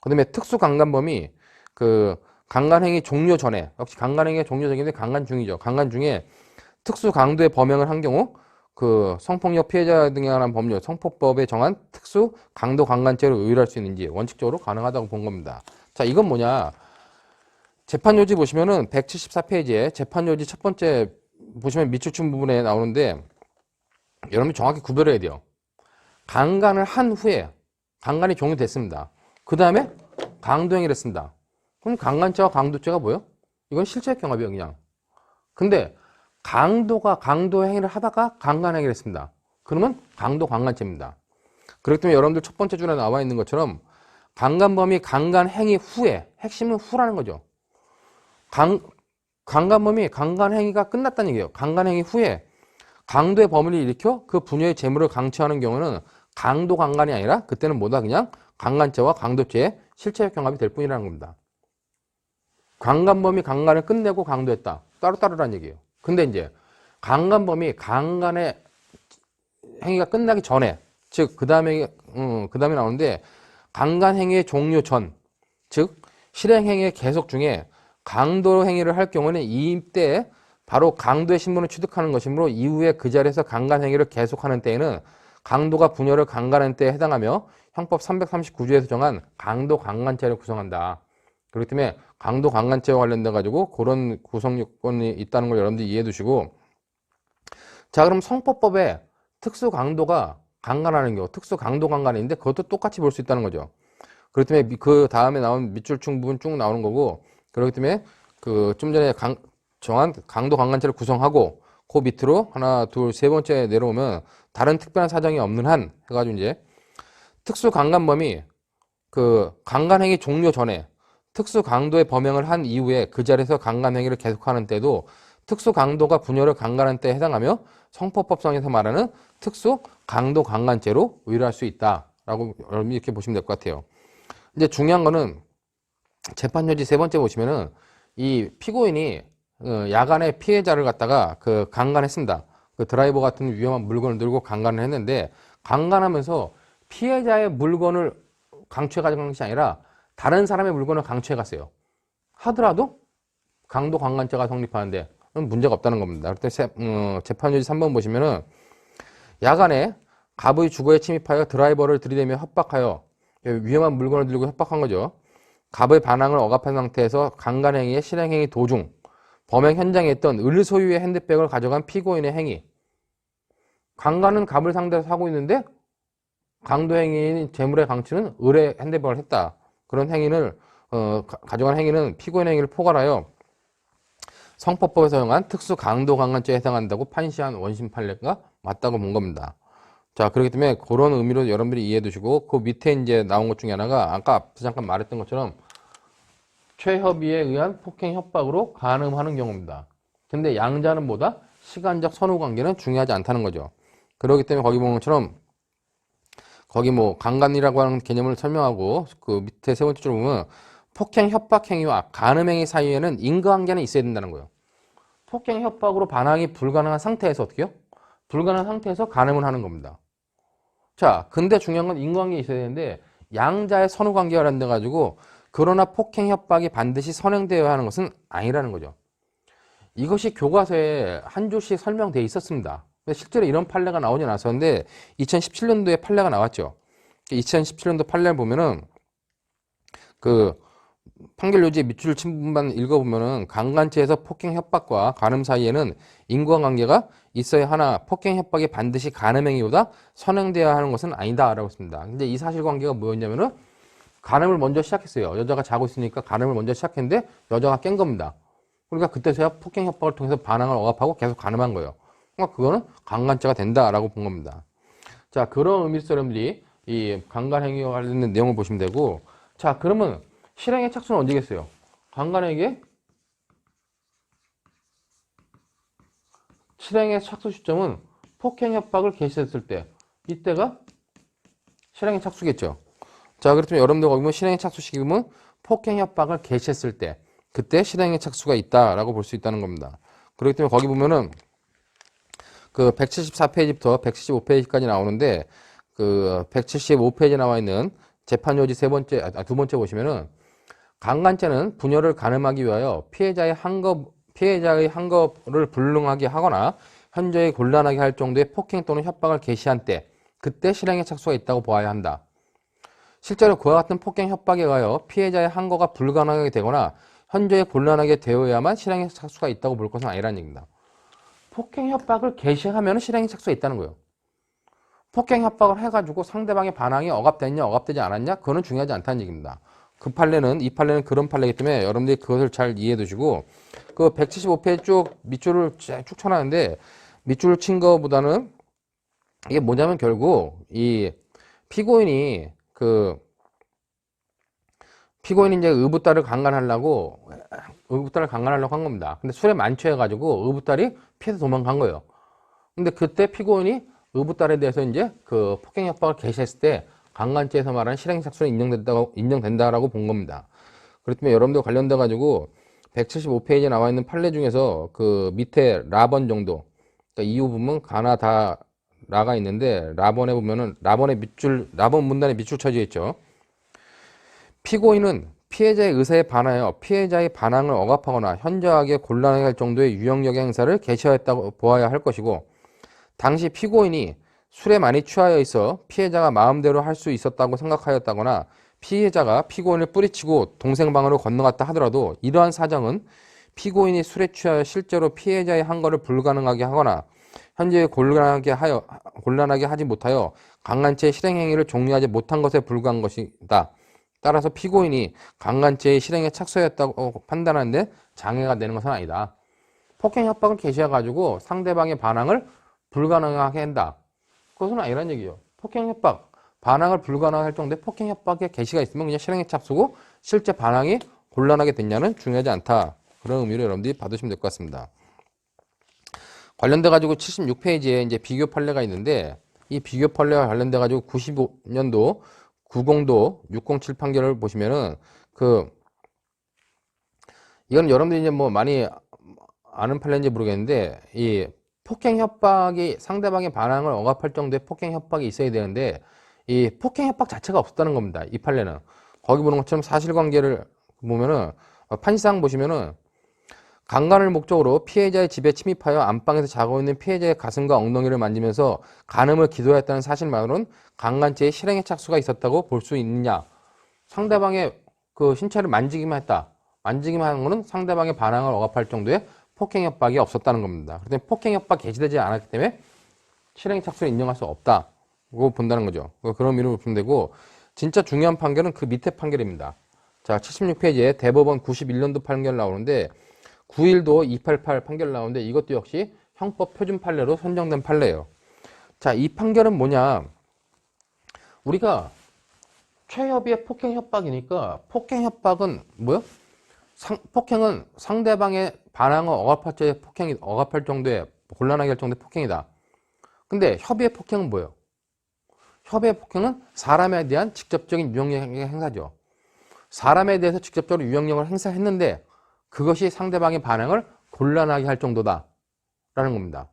그 다음에 특수강간범이 그 강간행위 종료 전에, 역시 강간행위가 종료 전인데 강간 중이죠. 강간 중에 특수강도의 범행을 한 경우 그 성폭력 피해자 등에 관한 법률, 성폭법에 정한 특수강도 강간죄로 의율할 수 있는지 원칙적으로 가능하다고 본 겁니다. 자, 이건 뭐냐. 재판요지 보시면은 174페이지에 재판요지 첫 번째 보시면 밑줄춤 부분에 나오는데 여러분이 정확히 구별해야 돼요. 강간을 한 후에 강간이 종료됐습니다. 그 다음에 강도행위를 했습니다. 그럼 강간죄와 강도죄가 뭐예요? 이건 실체적 경합이에요, 그냥. 근데 강도가 강도 행위를 하다가 강간 행위를 했습니다. 그러면 강도 강간죄입니다. 그렇기 때문에 여러분들 첫 번째 줄에 나와 있는 것처럼 강간범이 강간 행위 후에, 핵심은 후라는 거죠. 강간범이 강간 행위가 끝났다는 얘기예요. 강간 행위 후에 강도의 범위를 일으켜 그 부녀의 재물을 강취하는 경우는 강도 강간이 아니라 그때는 뭐다 그냥 강간죄와 강도죄의 실체적 경합이 될 뿐이라는 겁니다. 강간범이 강간을 끝내고 강도했다. 따로따로란 얘기예요. 근데 이제 강간범이 강간의 행위가 끝나기 전에, 즉 그 다음에 나오는데 강간 행위의 종료 전, 즉 실행 행위의 계속 중에 강도 행위를 할 경우는 이때 바로 강도의 신분을 취득하는 것이므로 이후에 그 자리에서 강간 행위를 계속하는 때에는 강도가 부녀를 강간한 때에 해당하며 형법 339조에서 정한 강도 강간죄를 구성한다. 그렇기 때문에 강도 강간죄와 관련돼 가지고 그런 구성 요건이 있다는 걸 여러분들이 이해해 두시고, 자, 그럼 성폭법에 특수 강도가 강간하는 경우, 특수 강도 강간인데 그것도 똑같이 볼 수 있다는 거죠. 그렇기 때문에 그 다음에 나온 밑줄충 부분 쭉 나오는 거고, 그렇기 때문에 그 좀 전에 정한 강도 강간죄를 구성하고 그 밑으로 하나, 둘, 세 번째 내려오면 다른 특별한 사정이 없는 한 해가지고 이제 특수 강간범이 그 강간행위 종료 전에 특수 강도의 범행을 한 이후에 그 자리에서 강간행위를 계속하는 때도 특수 강도가 부녀를 강간한 때에 해당하며 성폭법상에서 말하는 특수 강도 강간죄로 의율할 수 있다라고 여러분이 이렇게 보시면 될 것 같아요. 이제 중요한 거는 재판요지 세 번째 보시면은 이 피고인이 야간에 피해자를 갖다가 그 강간했습니다. 그 드라이버 같은 위험한 물건을 들고 강간을 했는데 강간하면서 피해자의 물건을 강취해 가져간 것이 아니라 다른 사람의 물건을 강취해 갔어요. 하더라도 강도 강간죄가 성립하는데 문제가 없다는 겁니다. 그때 재판요지 3번 보시면은 야간에 갑의 주거에 침입하여 드라이버를 들이대며 협박하여 위험한 물건을 들고 협박한 거죠. 갑의 반항을 억압한 상태에서 강간행위의 실행행위 도중 범행 현장에 있던 을 소유의 핸드백을 가져간 피고인의 행위. 강간은 갑을 상대로 하고 있는데 강도행위인 재물의 강취는 을의 핸드백을 했다. 그런 행위를 가져간 행위는 피고인 행위를 포괄하여 성폭법에서 정한 특수 강도 강간죄에 해당한다고 판시한 원심 판례가 맞다고 본 겁니다. 자, 그렇기 때문에 그런 의미로 여러분들이 이해해 두시고 그 밑에 이제 나온 것 중에 하나가 아까 앞서 잠깐 말했던 것처럼 최협의에 의한 폭행 협박으로 간음하는 경우입니다. 근데 양자는 뭐다? 시간적 선후 관계는 중요하지 않다는 거죠. 그렇기 때문에 거기 보는 것처럼 거기 뭐 강간이라고 하는 개념을 설명하고 그 밑에 세 번째 줄 보면 폭행 협박 행위와 간음 행위 사이에는 인과관계는 있어야 된다는 거예요. 폭행 협박으로 반항이 불가능한 상태에서 어떻게 해요? 불가능한 상태에서 간음을 하는 겁니다. 자, 근데 중요한 건 인과관계 있어야 되는데 양자의 선후 관계가 관련돼 가지고 그러나 폭행 협박이 반드시 선행되어야 하는 것은 아니라는 거죠. 이것이 교과서에 한 줄씩 설명되어 있었습니다. 실제로 이런 판례가 나오지 않았었는데 2017년도에 판례가 나왔죠. 2017년도 판례를 보면은 그 판결요지 밑줄 친분만 읽어보면은 강간죄에서 폭행 협박과 간음 사이에는 인과관계가 있어야 하나 폭행 협박이 반드시 간음 행위보다 선행되어야 하는 것은 아니다라고 했습니다. 근데 이 사실관계가 뭐였냐면은 간음을 먼저 시작했어요. 여자가 자고 있으니까 간음을 먼저 시작했는데 여자가 깬 겁니다. 그러니까 그때서야 폭행 협박을 통해서 반항을 억압하고 계속 간음한 거예요. 그러니까 그거는 강간죄가 된다라고 본 겁니다. 자, 그런 의미에서 여러분들이 이 강간 행위와 관련된 내용을 보시면 되고, 자, 그러면 실행의 착수는 언제겠어요? 강간에게 실행의 착수 시점은 폭행 협박을 개시했을 때, 이때가 실행의 착수겠죠. 자, 그렇다면 여러분들 거기 보면 실행의 착수 시기금은 폭행 협박을 개시했을 때 그때 실행의 착수가 있다라고 볼 수 있다는 겁니다. 그렇기 때문에 거기 보면은 그 174페이지부터 175페이지까지 나오는데 그 175페이지에 나와 있는 재판 요지 두 번째 보시면은 강간죄는 분열을 가늠하기 위하여 피해자의 항거를 불능하게 하거나 현저히 곤란하게 할 정도의 폭행 또는 협박을 개시한 때 그때 실행의 착수가 있다고 보아야 한다. 실제로 그와 같은 폭행 협박에 의하여 피해자의 항거가 불가능하게 되거나 현저히 곤란하게 되어야만 실행의 착수가 있다고 볼 것은 아니라는 얘기입니다. 폭행 협박을 개시하면 실행의 착수가 있다는 거예요. 폭행 협박을 해가지고 상대방의 반항이 억압됐냐 억압되지 않았냐 그거는 중요하지 않다는 얘기입니다. 이 판례는 그런 판례이기 때문에 여러분들이 그것을 잘 이해해 두시고 그 175페이지 쭉 밑줄을 쭉 쳐놨는데 밑줄을 친 거보다는 이게 뭐냐면 결국 이 피고인이 이제 의붓딸을 강간하려고 한 겁니다. 근데 술에 만취해가지고 의붓딸이 피해서 도망간 거예요. 근데 그때 피고인이 의붓딸에 대해서 이제 그 폭행 협박을 개시했을 때 강간죄에서 말하는 실행착수는 인정된다라고 본 겁니다. 그렇다면 여러분들 관련돼 가지고 175페이지에 나와 있는 판례 중에서 그 밑에 라번 정도, 그러니까 이후 부분 가나 다 라가 있는데 라번에 보면은 라번 문단에 밑줄 쳐져 있죠. 피고인은 피해자의 의사에 반하여 피해자의 반항을 억압하거나 현저하게 곤란하게 할 정도의 유형력의 행사를 개시하였다고 보아야 할 것이고 당시 피고인이 술에 많이 취하여 있어 피해자가 마음대로 할 수 있었다고 생각하였다거나 피해자가 피고인을 뿌리치고 동생 방으로 건너갔다 하더라도 이러한 사정은 피고인이 술에 취하여 실제로 피해자의 항거를 불가능하게 하거나 현재 곤란하게 하지 못하여 강간죄의 실행행위를 종료하지 못한 것에 불과한 것이다. 따라서 피고인이 강간죄의 실행에 착수했다고 판단하는데 장애가 되는 것은 아니다. 폭행 협박을 개시해가지고 상대방의 반항을 불가능하게 한다. 그것은 아니란 얘기예요. 폭행 협박, 반항을 불가능할 정도의 폭행 협박의 개시가 있으면 그냥 실행에 착수고 실제 반항이 곤란하게 됐냐는 중요하지 않다. 그런 의미로 여러분들이 받으시면 될 것 같습니다. 관련돼 가지고 76페이지에 이제 비교 판례가 있는데 이 비교 판례와 관련돼 가지고 95년도 90도 607 판결을 보시면은 이건 여러분들이 이제 뭐 많이 아는 판례인지 모르겠는데 이 폭행 협박이 상대방의 반항을 억압할 정도의 폭행 협박이 있어야 되는데 이 폭행 협박 자체가 없었다는 겁니다. 이 판례는 거기 보는 것처럼 사실관계를 보면은 판시상 보시면은 강간을 목적으로 피해자의 집에 침입하여 안방에서 자고 있는 피해자의 가슴과 엉덩이를 만지면서 간음을 기도했다는 사실만으로는 강간죄의 실행에 착수가 있었다고 볼 수 있느냐? 상대방의 그 신체를 만지기만 했다. 만지기만 하는 것은 상대방의 반항을 억압할 정도의 폭행 협박이 없었다는 겁니다. 그렇다면 폭행 협박 개시되지 않았기 때문에 실행 착수를 인정할 수 없다고 본다는 거죠. 그런 의미로 보시면 되고 진짜 중요한 판결은 그 밑에 판결입니다. 자, 76페이지에 대법원 91년도 판결 나오는데 9일도 288 판결 나오는데 이것도 역시 형법 표준 판례로 선정된 판례예요. 자, 이 판결은 뭐냐? 우리가 최협의의 폭행 협박이니까 폭행 협박은 뭐요? 폭행은 상대방의 반항을 억압할 정도의 곤란하게 할 정도의 폭행이다. 근데 협의의 폭행은 뭐예요? 협의의 폭행은 사람에 대한 직접적인 유형력의 행사죠. 사람에 대해서 직접적으로 유형력을 행사했는데 그것이 상대방의 반응을 곤란하게 할 정도다 라는 겁니다.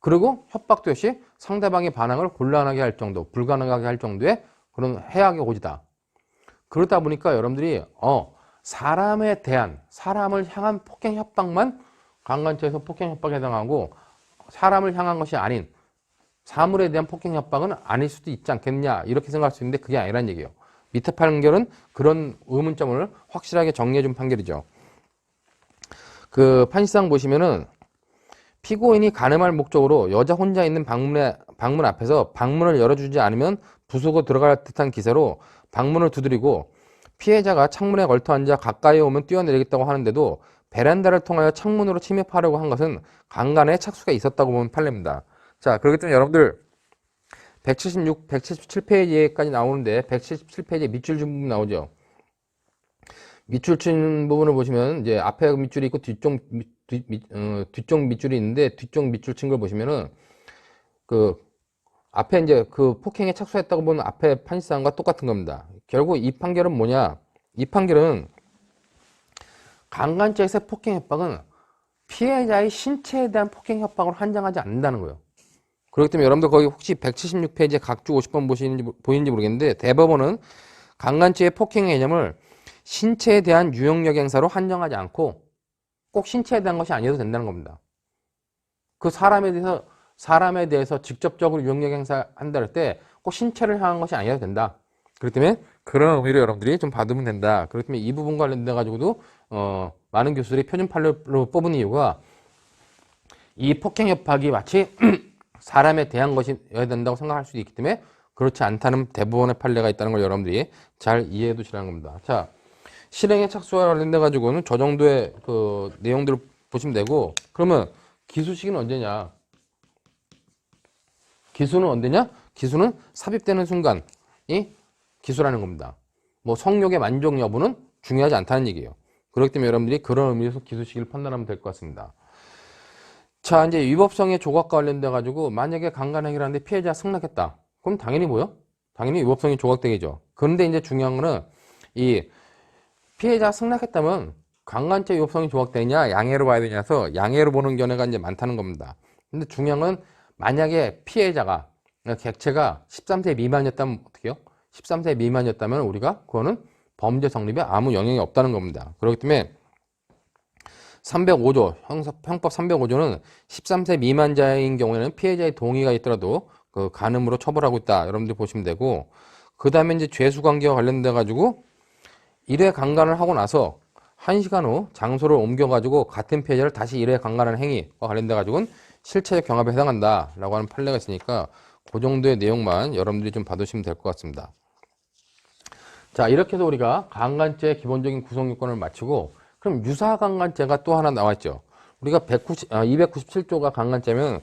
그리고 협박도 역시 상대방의 반응을 곤란하게 할 정도, 불가능하게 할 정도의 그런 해악의 고지다. 그러다 보니까 여러분들이 사람을 향한 폭행 협박만 강간죄에서 폭행 협박에 해당하고 사람을 향한 것이 아닌 사물에 대한 폭행 협박은 아닐 수도 있지 않겠냐 이렇게 생각할 수 있는데 그게 아니란 얘기예요. 밑에 판결은 그런 의문점을 확실하게 정리해 준 판결이죠. 그 판시상 보시면은 피고인이 간음할 목적으로 여자 혼자 있는 방문 앞에서 방문을 열어주지 않으면 부수고 들어갈 듯한 기세로 방문을 두드리고 피해자가 창문에 걸터 앉아 가까이 오면 뛰어내리겠다고 하는데도 베란다를 통하여 창문으로 침입하려고 한 것은 강간의 착수가 있었다고 보면 판례입니다. 자, 그렇기 때문에 여러분들 177페이지까지 나오는데 177페이지에 밑줄 준 부분 나오죠. 밑줄 친 부분을 보시면 이제 앞에 밑줄이 있고 뒤쪽 밑줄이 있는데 뒤쪽 밑줄 친 걸 보시면은 앞에 이제 그 폭행에 착수했다고 보는 앞에 판시사항과 똑같은 겁니다. 결국 이 판결은 뭐냐? 이 판결은 강간죄에서의 폭행 협박은 피해자의 신체에 대한 폭행 협박으로 한정하지 않는다는 거예요. 그렇기 때문에 여러분들 거기 혹시 176페이지에 각주 50번 보이는지 모르겠는데 대법원은 강간죄의 폭행 개념을 신체에 대한 유형력 행사로 한정하지 않고 꼭 신체에 대한 것이 아니어도 된다는 겁니다. 그 사람에 대해서 직접적으로 유형력 행사한다 할 때 꼭 신체를 향한 것이 아니어도 된다. 그렇기 때문에 그런 의미로 여러분들이 좀 받으면 된다. 그렇기 때문에 이 부분 관련돼 가지고도 많은 교수들이 표준 판례로 뽑은 이유가 이 폭행 협박이 마치 사람에 대한 것이어야 된다고 생각할 수도 있기 때문에 그렇지 않다는 대부분의 판례가 있다는 걸 여러분들이 잘 이해해 두시라는 겁니다. 자, 실행에 착수와 관련돼 가지고는 저 정도의 그 내용들을 보시면 되고, 그러면 기수 시기는 언제냐? 기수는 언제냐? 기수는 삽입되는 순간이 기수라는 겁니다. 뭐 성욕의 만족 여부는 중요하지 않다는 얘기예요. 그렇기 때문에 여러분들이 그런 의미에서 기수 시기를 판단하면 될 것 같습니다. 자, 이제 위법성의 조각과 관련돼 가지고 만약에 강간행위를 하는데 피해자가 승낙했다. 그럼 당연히 뭐요? 당연히 위법성이 조각되겠죠. 그런데 이제 중요한 거는 이 피해자가 승낙했다면 강간죄 위법성이 조각되냐 양해로 봐야 되냐서 양해로 보는 견해가 이제 많다는 겁니다. 근데 중요한 건 만약에 피해자가 객체가 13세 미만이었다면 어떻게 해요? 13세 미만이었다면 우리가 그거는 범죄 성립에 아무 영향이 없다는 겁니다. 그렇기 때문에 305조, 형법 305조는 13세 미만자인 경우에는 피해자의 동의가 있더라도 그 간음으로 처벌하고 있다. 여러분들 보시면 되고, 그 다음에 이제 죄수 관계와 관련돼 가지고 1회 강간을 하고 나서 1시간 후 장소를 옮겨가지고 같은 피해자를 다시 1회 강간하는 행위와 관련돼 가지고는 실체적 경합에 해당한다 라고 하는 판례가 있으니까 그 정도의 내용만 여러분들이 좀 받으시면 될 것 같습니다. 자, 이렇게 해서 우리가 강간죄의 기본적인 구성 요건을 마치고, 그럼 유사강간죄가 또 하나 나왔죠. 우리가 297조가 강간죄면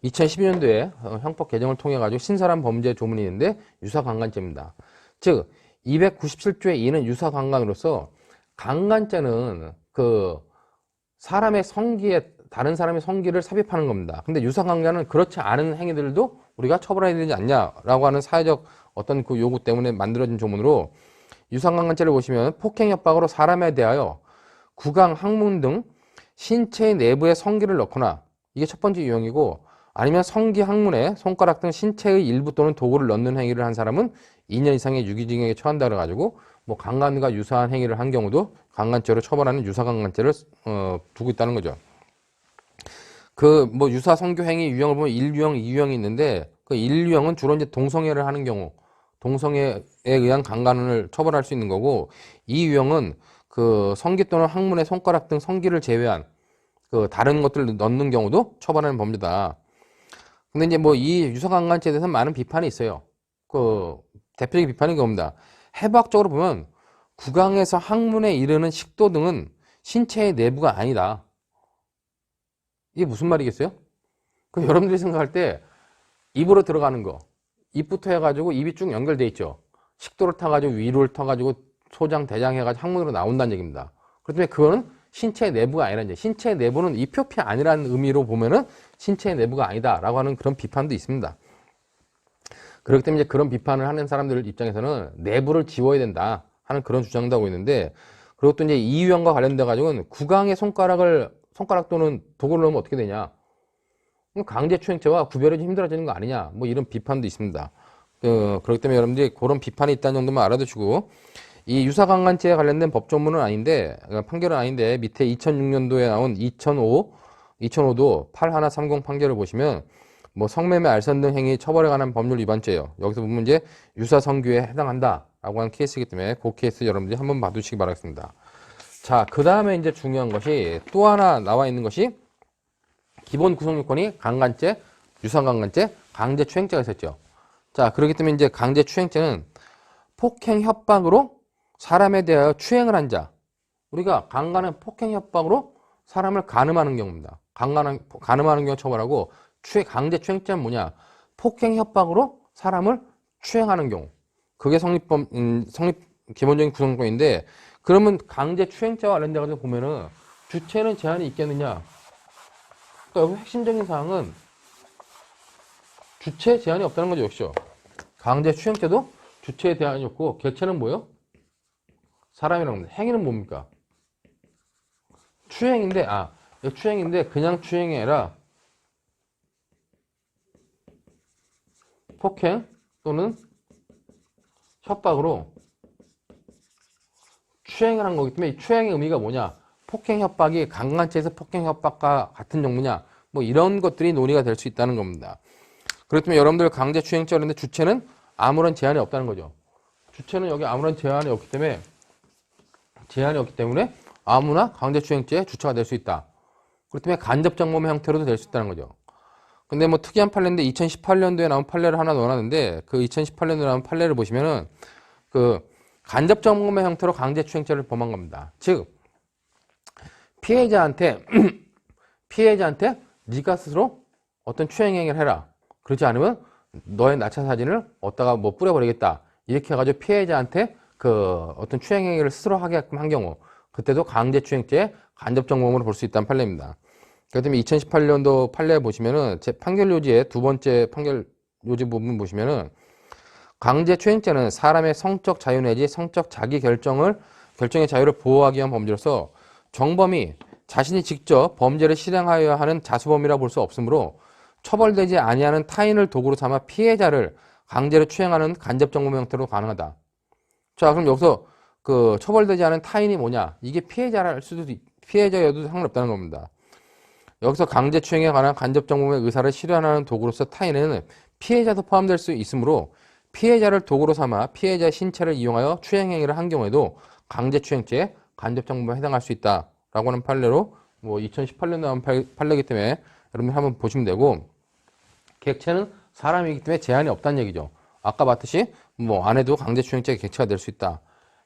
2012년도에 형법 개정을 통해 가지고 신설한 범죄 조문이 있는데 유사강간죄입니다. 즉 297조의 2는 유사강간으로서 강간죄는 그 사람의 성기에 다른 사람의 성기를 삽입하는 겁니다. 근데 유사강간은 그렇지 않은 행위들도 우리가 처벌해야 되지 않냐라고 하는 사회적 어떤 그 요구 때문에 만들어진 조문으로 유사강간죄를 보시면 폭행 협박으로 사람에 대하여 구강, 항문 등 신체 내부에 성기를 넣거나, 이게 첫 번째 유형이고, 아니면 성기, 항문에 손가락 등 신체의 일부 또는 도구를 넣는 행위를 한 사람은 2년 이상의 유기징역에 처한다 그래가지고 뭐 강간과 유사한 행위를 한 경우도 강간죄로 처벌하는 유사강간죄를 두고 있다는 거죠. 그 뭐 유사 성교 행위 유형을 보면 1유형, 2유형이 있는데 그 1유형은 주로 이제 동성애를 하는 경우, 동성애에 의한 강간을 처벌할 수 있는 거고, 2유형은 그 성기 또는 항문에 손가락 등 성기를 제외한 그 다른 것들을 넣는 경우도 처벌하는 범죄다. 근데 이제 뭐 이 유사강간죄에 대해서 많은 비판이 있어요. 그 대표적인 비판이 그겁니다. 해부학적으로 보면 구강에서 항문에 이르는 식도 등은 신체의 내부가 아니다. 이게 무슨 말이겠어요? 그 여러분들이 생각할 때 입으로 들어가는 거, 입부터 해가지고 입이 쭉 연결돼 있죠. 식도를 타가지고 위를 타가지고 소장, 대장 해가지고 항문으로 나온다는 얘기입니다. 그렇기 때문에 그거는 신체의 내부가 아니라는 얘기. 신체의 내부는 이 표피 아니라는 의미로 보면은 신체의 내부가 아니다라고 하는 그런 비판도 있습니다. 그렇기 때문에 이제 그런 비판을 하는 사람들 입장에서는 내부를 지워야 된다 하는 그런 주장도 하고 있는데, 그리고 또 이제 이 유형과 관련돼 가지고는 구강에 손가락 또는 도구를 넣으면 어떻게 되냐? 강제추행죄와 구별이 좀 힘들어지는 거 아니냐? 뭐 이런 비판도 있습니다. 그렇기 때문에 여러분들이 그런 비판이 있다는 정도만 알아두시고, 이 유사강간죄에 관련된 법조문은 아닌데, 판결은 아닌데 밑에 2006년도에 나온 2005도 8130 판결을 보시면 뭐 성매매, 알선 등 행위 처벌에 관한 법률 위반죄예요. 여기서 보면 이제 유사성교에 해당한다라고 하는 케이스이기 때문에 그 케이스 여러분들이 한번 봐두시기 바라겠습니다. 자, 그 다음에 이제 중요한 것이 또 하나 나와 있는 것이 기본 구성 요건이 강간죄, 유사강간죄, 강제추행죄가 있었죠. 자, 그렇기 때문에 이제 강제추행죄는 폭행 협박으로 사람에 대하여 추행을 한 자. 우리가 강간은 폭행 협박으로 사람을 간음하는 경우입니다. 간음하는 경우 처벌하고, 강제추행죄는 뭐냐? 폭행 협박으로 사람을 추행하는 경우. 그게 기본적인 구성요건인데, 그러면 강제추행죄와 관련돼 가지고 보면은 주체는 제한이 있겠느냐? 그러니까 여기 핵심적인 사항은 주체에 제한이 없다는 거죠, 역시요. 강제 추행죄도 주체에 제한이 없고, 객체는 뭐예요? 사람이라고 합니다. 행위는 뭡니까? 추행인데, 추행인데, 그냥 추행이 아니라, 폭행 또는 협박으로 추행을 한 거기 때문에 이 추행의 의미가 뭐냐? 폭행 협박이 강간죄에서 폭행 협박과 같은 종류냐? 뭐 이런 것들이 논의가 될 수 있다는 겁니다. 그렇기 때문에 여러분들 강제 추행죄였는데 주체는 아무런 제한이 없다는 거죠. 주체는 여기 아무런 제한이 없기 때문에 아무나 강제 추행죄의 주체가 될 수 있다. 그렇기 때문에 간접 정범의 형태로도 될 수 있다는 거죠. 근데 뭐 특이한 판례인데 2018년도에 나온 판례를 하나 넣어놨는데 그 2018년도에 나온 판례를 보시면은 그 간접 정범의 형태로 강제 추행죄를 범한 겁니다. 즉 피해자한테 네가 스스로 어떤 추행 행위를 해라. 그렇지 않으면 너의 나차 사진을 어디다가 뭐 뿌려버리겠다. 이렇게 해가지고 피해자한테 그 어떤 추행 행위를 스스로 하게끔 한 경우 그때도 강제 추행죄 간접 정범으로 볼 수 있다는 판례입니다. 그렇기 때문에 2018년도 판례 보시면은 제 판결 요지의 두 번째 판결 요지 부분 보시면은 강제 추행죄는 사람의 성적 자유 내지 성적 자기 결정의 자유를 보호하기 위한 범죄로서 정범이 자신이 직접 범죄를 실행하여야 하는 자수범이라 볼 수 없으므로 처벌되지 아니하는 타인을 도구로 삼아 피해자를 강제로 추행하는 간접 정범의 형태로 가능하다. 자, 그럼 여기서 그 처벌되지 않은 타인이 뭐냐? 이게 피해자여도 상관없다는 겁니다. 여기서 강제 추행에 관한 간접 정범의 의사를 실현하는 도구로서 타인에는 피해자도 포함될 수 있으므로 피해자를 도구로 삼아 피해자의 신체를 이용하여 추행 행위를 한 경우에도 강제 추행죄 간접 정범에 해당할 수 있다라고 하는 판례로 뭐 2018년 나온 판례이기 때문에 여러분들 한번 보시면 되고 객체는 사람이기 때문에 제한이 없다는 얘기죠. 아까 봤듯이 뭐 안 해도 강제 추행죄가 객체가 될 수 있다.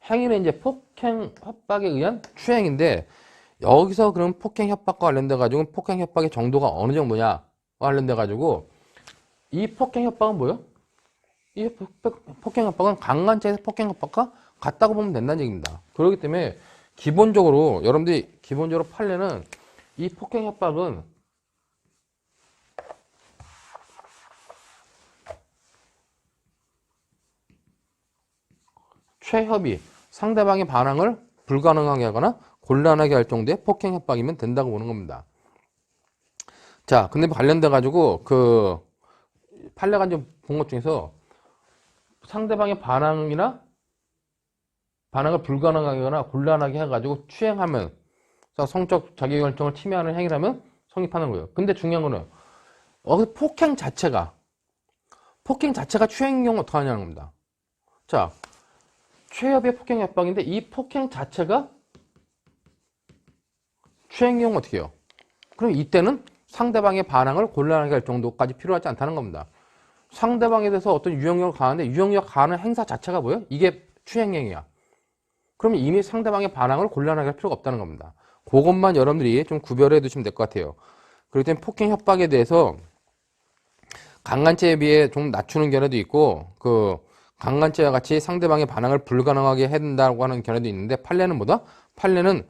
행위는 이제 폭행 협박에 의한 추행인데 여기서 그럼 폭행 협박과 관련돼 가지고 폭행 협박의 정도가 어느 정도냐 관련돼 가지고 이 폭행 협박은 뭐예요? 이 폭행 협박은 강간죄에서 폭행 협박과 같다고 보면 된다는 얘기입니다. 그렇기 때문에 기본적으로 여러분들이 기본적으로 판례는 이 폭행 협박은 최협이 상대방의 반항을 불가능하게 하거나 곤란하게 할 정도의 폭행 협박이면 된다고 보는 겁니다. 자, 근데 관련돼 가지고 그 판례가 이제 본 것 중에서 상대방의 반항을 불가능하게 하거나 곤란하게 해가지고 추행하면 성적 자기결정을 침해하는 행위라면 성립하는 거예요. 근데 중요한 거는 여기서 폭행 자체가 추행인 경우 어떻게 하냐는 겁니다. 자, 최협의 폭행 협박인데 이 폭행 자체가 추행인 경우 어떻게 해요? 그럼 이때는 상대방의 반항을 곤란하게 할 정도까지 필요하지 않다는 겁니다. 상대방에 대해서 어떤 유형력을 가하는데 유형력 가하는 행사 자체가 뭐예요? 이게 추행행위야. 그러면 이미 상대방의 반항을 곤란하게 할 필요가 없다는 겁니다. 그것만 여러분들이 좀 구별해 두시면 될 것 같아요. 그럴 땐 폭행 협박에 대해서 강간죄에 비해 좀 낮추는 견해도 있고 그 강간죄와 같이 상대방의 반항을 불가능하게 해야 된다고 하는 견해도 있는데 판례는 뭐다? 판례는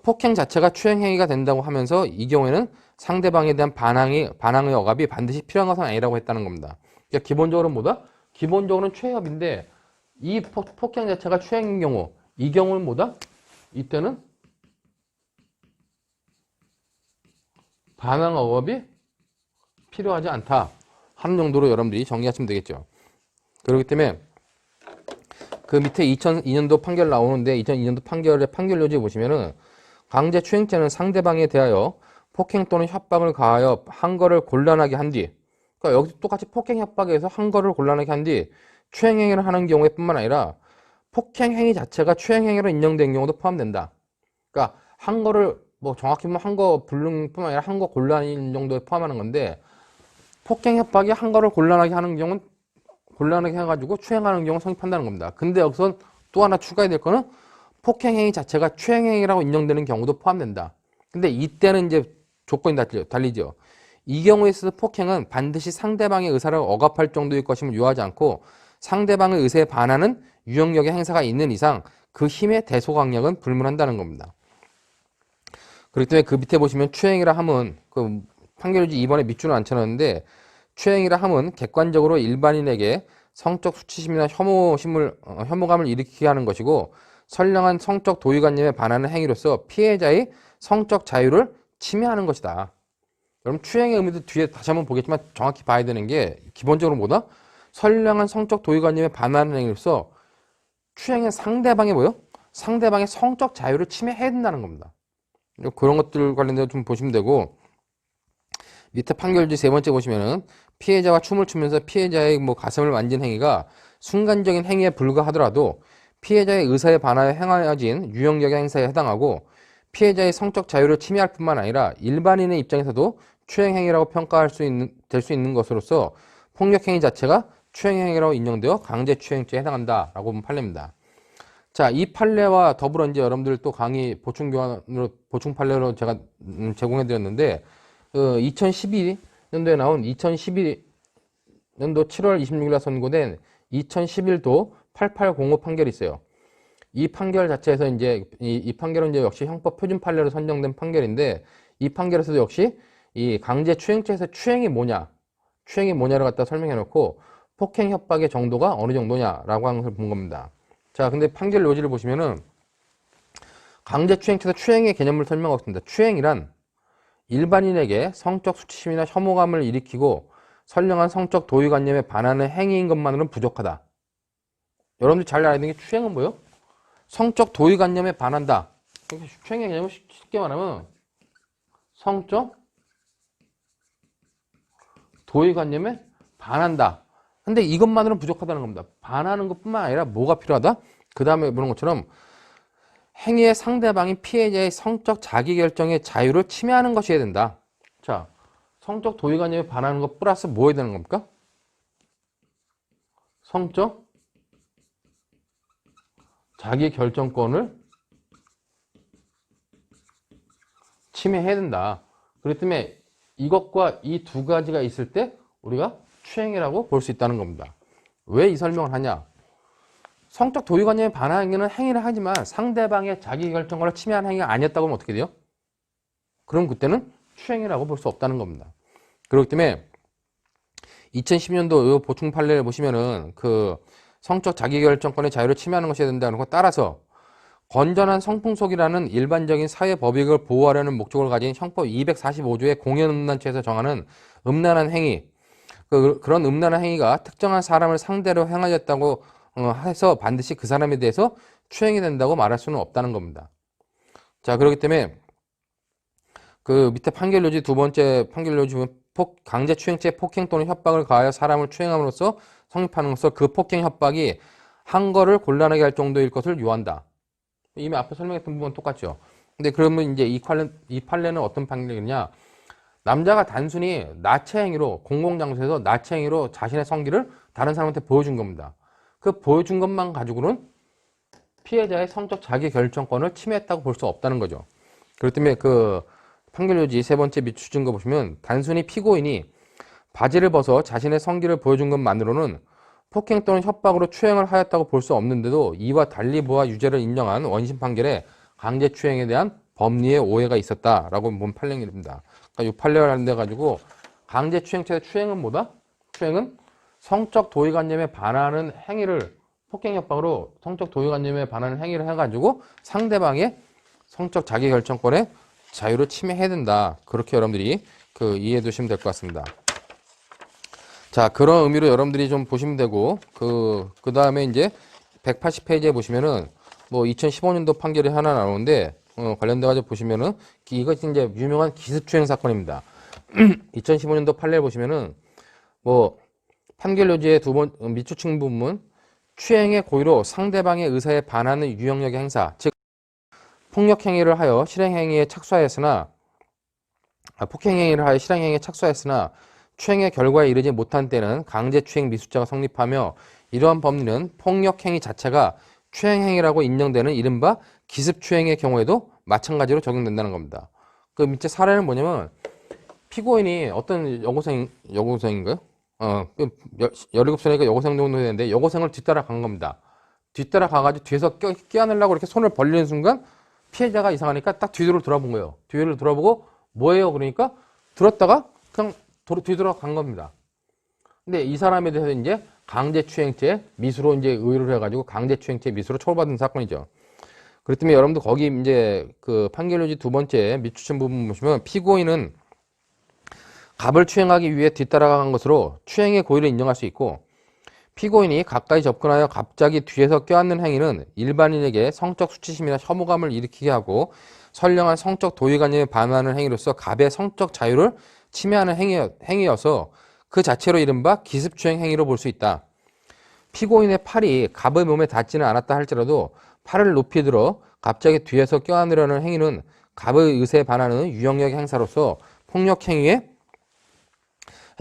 폭행 자체가 추행행위가 된다고 하면서 이 경우에는 상대방에 대한 반항의 억압이 반드시 필요한 것은 아니라고 했다는 겁니다. 그러니까 기본적으로는 뭐다? 기본적으로는 최협인데 이 폭행 자체가 추행인 경우 이 경우는 뭐다? 이때는 반항 억압이 필요하지 않다 하는 정도로 여러분들이 정리하시면 되겠죠. 그렇기 때문에 그 밑에 2002년도 판결 나오는데 2002년도 판결의 판결 요지 보시면은 강제 추행죄는 상대방에 대하여 폭행 또는 협박을 가하여 한 거를 곤란하게 한 뒤, 그러니까 여기서 똑같이 폭행 협박에서 한 거를 곤란하게 한 뒤 추행행위를 하는 경우에 뿐만 아니라 폭행행위 자체가 추행행위로 인정된 경우도 포함된다. 그러니까 한 거를 뭐 정확히 보면 한 거 불능뿐만 아니라 한 거 곤란인 정도에 포함하는 건데 폭행 협박이 한 거를 곤란하게 하는 경우는 곤란하게 해가지고 추행하는 경우 성립한다는 겁니다. 근데 여기서 또 하나 추가해야 될 거는 폭행행위 자체가 추행행위라고 인정되는 경우도 포함된다. 근데 이때는 이제 조건이 달리죠. 이 경우에 있어서 폭행은 반드시 상대방의 의사를 억압할 정도일 것임을 유효하지 않고 상대방의 의사에 반하는 유형력의 행사가 있는 이상 그 힘의 대소강력은 불문한다는 겁니다. 그렇기 때문에 그 밑에 보시면 추행이라 함은 그 판결지 2번에 밑줄을 안 쳐놨는데 추행이라 함은 객관적으로 일반인에게 성적 수치심이나 혐오감을 일으키게 하는 것이고 선량한 성적 도의관념에 반하는 행위로서 피해자의 성적 자유를 침해하는 것이다. 그럼 추행의 의미도 뒤에 다시 한번 보겠지만 정확히 봐야 되는 게 기본적으로 뭐다? 선량한 성적 도의관념에 반하는 행위로서 추행은 상대방의 뭐요? 상대방의 성적 자유를 침해해야 된다는 겁니다. 그런 것들 관련돼서 좀 보시면 되고 밑에 판결지 세 번째 보시면은 피해자가 춤을 추면서 피해자의 뭐 가슴을 만진 행위가 순간적인 행위에 불과하더라도 피해자의 의사에 반하여 행하여진 유형력의 행사에 해당하고 피해자의 성적 자유를 침해할 뿐만 아니라 일반인의 입장에서도 추행행위라고 될 수 있는 것으로서 폭력행위 자체가 추행행위라고 인정되어 강제추행죄에 해당한다라고 보면 판례입니다. 자, 이 판례와 더불어 이제 여러분들 또 강의 보충 판례로 제가 제공해 드렸는데 2012년도에 나온 2012년도 7월 26일 날 선고된 2011도 8805 판결이 있어요. 이 판결 자체에서 이제 이 판결은 이제 역시 형법 표준 판례로 선정된 판결인데 이 판결에서도 역시 이 강제 추행죄에서 추행이 뭐냐를 갖다 설명해 놓고 폭행 협박의 정도가 어느 정도냐라고 하는 것을 본 겁니다. 자, 근데 판결 요지를 보시면은 강제 추행죄에서 추행의 개념을 설명하고 있습니다. 추행이란 일반인에게 성적 수치심이나 혐오감을 일으키고 선량한 성적 도의관념에 반하는 행위인 것만으로는 부족하다. 여러분들이 잘 알아야 되는 게 추행은 뭐예요? 성적 도의관념에 반한다. 추행의 개념을 쉽게 말하면 성적 도의관념에 반한다. 근데 이것만으로는 부족하다는 겁니다. 반하는 것뿐만 아니라 뭐가 필요하다? 그 다음에 보는 것처럼 행위의 상대방인 피해자의 성적 자기결정의 자유를 침해하는 것이어야 된다. 자, 성적 도의관념에 반하는 것 플러스 뭐 해야 되는 겁니까? 성적 자기결정권을 침해해야 된다. 그렇기 때문에 이것과 이 두 가지가 있을 때 우리가 추행이라고 볼 수 있다는 겁니다. 왜 이 설명을 하냐? 성적 도의관념에 반하는 행위를 하지만 상대방의 자기결정권을 침해하는 행위가 아니었다고 하면 어떻게 돼요? 그럼 그때는 추행이라고 볼 수 없다는 겁니다. 그렇기 때문에 2010년도 보충 판례를 보시면은 그 성적 자기결정권의 자유를 침해하는 것이 된다는 것 따라서 건전한 성풍속이라는 일반적인 사회 법익을 보호하려는 목적을 가진 형법 245조의 공연음란죄에서 정하는 음란한 행위, 그런 음란한 행위가 특정한 사람을 상대로 행하였다고 해서 반드시 그 사람에 대해서 추행이 된다고 말할 수는 없다는 겁니다. 자, 그렇기 때문에 그 밑에 판결 요지 두 번째 판결 요지 보면 강제추행죄 폭행 또는 협박을 가하여 사람을 추행함으로써 성립하는 것으로 그 폭행 협박이 한 거를 곤란하게 할 정도일 것을 요한다. 이미 앞에 설명했던 부분 똑같죠. 근데 그러면 이제 이 판례는 어떤 판례냐? 남자가 단순히 나체 행위로 공공장소에서 나체 행위로 자신의 성기를 다른 사람한테 보여준 겁니다. 그 보여준 것만 가지고는 피해자의 성적 자기결정권을 침해했다고 볼 수 없다는 거죠. 그렇기 때문에 그 판결 요지 세 번째 밑줄 증거 보시면 단순히 피고인이 바지를 벗어 자신의 성기를 보여준 것만으로는 폭행 또는 협박으로 추행을 하였다고 볼 수 없는데도 이와 달리 보아 유죄를 인정한 원심 판결에 강제추행에 대한 법리의 오해가 있었다라고 본 판례입니다. 그러니까 이 판례와 관련돼 가지고 강제추행죄의 추행은 뭐다? 추행은 성적 도의관념에 반하는 행위를 폭행 협박으로 성적 도의관념에 반하는 행위를 해가지고 상대방의 성적 자기결정권의 자유를 침해해야 된다. 그렇게 여러분들이 이해해 두시면 될 것 같습니다. 자, 그런 의미로 여러분들이 좀 보시면 되고, 그 다음에 이제 180페이지에 보시면은, 뭐 2015년도 판결이 하나 나오는데, 관련돼가지고 보시면은, 이것이 이제 유명한 기습추행 사건입니다. 2015년도 판례를 보시면은, 뭐, 판결 요지의 밑주층 부분, 추행의 고의로 상대방의 의사에 반하는 유형력의 행사, 즉, 폭력행위를 하여 실행행위에 착수하였으나, 폭행행위를 하여 실행행위에 착수하였으나, 추행의 결과에 이르지 못한 때는 강제추행 미수죄가 성립하며 이러한 법리는 폭력행위 자체가 추행행위라고 인정되는 이른바 기습추행의 경우에도 마찬가지로 적용된다는 겁니다. 그 밑에 사례는 뭐냐면 피고인이 어떤 여고생인가요? 17살이니까 여고생 정도 되는데 여고생을 뒤따라 간 겁니다. 뒤따라 가가지고 뒤에서 끼어내려고 이렇게 손을 벌리는 순간 피해자가 이상하니까 딱 뒤로 돌아본 거예요. 뒤를 돌아보고 뭐예요? 그러니까 들었다가 그냥 뒤돌아 간 겁니다. 근데 이 사람에 대해서 이제 강제추행죄 미수로 이제 의뢰를 해가지고 강제추행죄 미수로 처벌받은 사건이죠. 그렇기 때문에 여러분들 거기 이제 그 판결유지 두 번째 밑추천 부분 보시면 피고인은 갑을 추행하기 위해 뒤따라간 것으로 추행의 고의를 인정할 수 있고 피고인이 가까이 접근하여 갑자기 뒤에서 껴안는 행위는 일반인에게 성적 수치심이나 혐오감을 일으키게 하고 선량한 성적 도의관념에 반하는 행위로서 갑의 성적 자유를 침해하는 행위여서 그 자체로 이른바 기습추행 행위로 볼 수 있다. 피고인의 팔이 갑의 몸에 닿지는 않았다 할지라도 팔을 높이 들어 갑자기 뒤에서 껴안으려는 행위는 갑의 의세에 반하는 유형력 행사로서 폭력 행위에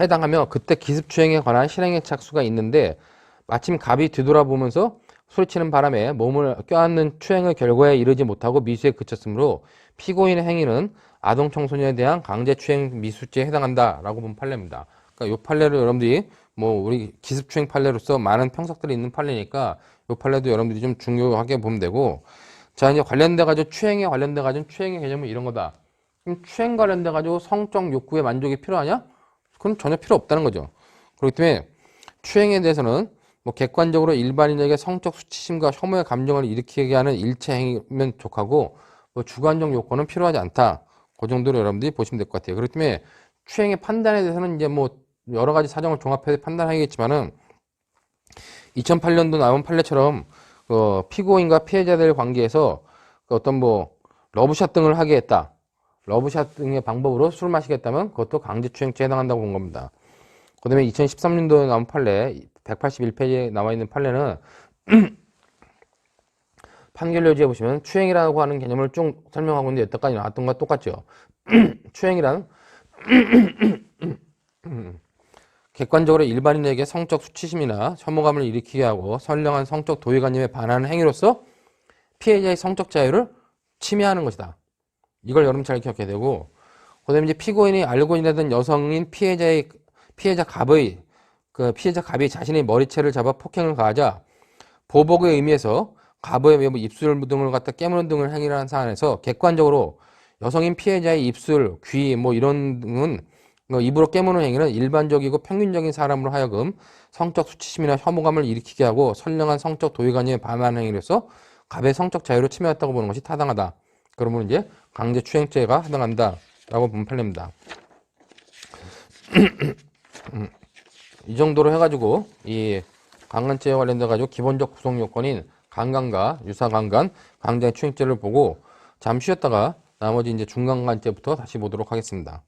해당하며 그때 기습추행에 관한 실행의 착수가 있는데 마침 갑이 뒤돌아보면서 소리치는 바람에 몸을 껴안는 추행의 결과에 이르지 못하고 미수에 그쳤으므로 피고인의 행위는 아동 청소년에 대한 강제추행 미수죄에 해당한다라고 본 판례입니다. 그러니까 이 판례를 여러분들이 뭐 우리 기습추행 판례로서 많은 평석들이 있는 판례니까 이 판례도 여러분들이 좀 중요하게 보면 되고 자 이제 관련돼 가지고 추행에 관련돼 가지고 추행의 개념은 이런 거다. 그럼 추행 관련돼 가지고 성적 욕구의 만족이 필요하냐? 그건 전혀 필요 없다는 거죠. 그렇기 때문에 추행에 대해서는 뭐 객관적으로 일반인에게 성적 수치심과 혐오의 감정을 일으키게 하는 일체 행위면 족하고 뭐 주관적 요건은 필요하지 않다. 그 정도로 여러분들이 보시면 될 것 같아요. 그렇기 때문에 추행의 판단에 대해서는 이제 뭐 여러 가지 사정을 종합해서 판단하겠지만은 2008년도 나온 판례처럼 피고인과 피해자들 관계에서 어떤 뭐 러브샷 등을 하게 했다. 러브샷 등의 방법으로 술을 마시겠다면 그것도 강제추행죄에 해당한다고 본 겁니다. 그 다음에 2013년도에 나온 판례 181페이지에 나와 있는 판례는 판결요지에 보시면 추행이라고 하는 개념을 쭉 설명하고 있는데 여태까지 나왔던 것과 똑같죠. 추행이란 객관적으로 일반인에게 성적 수치심이나 혐오감을 일으키게 하고 선량한 성적 도의관념에 반하는 행위로서 피해자의 성적 자유를 침해하는 것이다. 이걸 여러분 잘 기억해야 되고 그 다음에 이제 피고인이 알고 지내던 여성인 피해자 갑이 자신의 머리채를 잡아 폭행을 가하자 보복의 의미에서 갑의 입술 등을 갖다 깨무는 등을 행위를 한 사안에서 객관적으로 여성인 피해자의 입술, 귀 뭐 이런 등은 입으로 깨무는 행위는 일반적이고 평균적인 사람으로 하여금 성적 수치심이나 혐오감을 일으키게 하고 선량한 성적 도의관념에 반하는 행위로서 갑의 성적 자유를 침해했다고 보는 것이 타당하다. 그러면 이제 강제추행죄가 해당한다라고 보면 판례입니다. 이 정도로 해가지고 이 강간죄와 관련돼 가지고 기본적 구성 요건인 강간과 유사강간, 강제추행죄를 보고 잠시 쉬었다가 나머지 이제 중간간죄부터 다시 보도록 하겠습니다.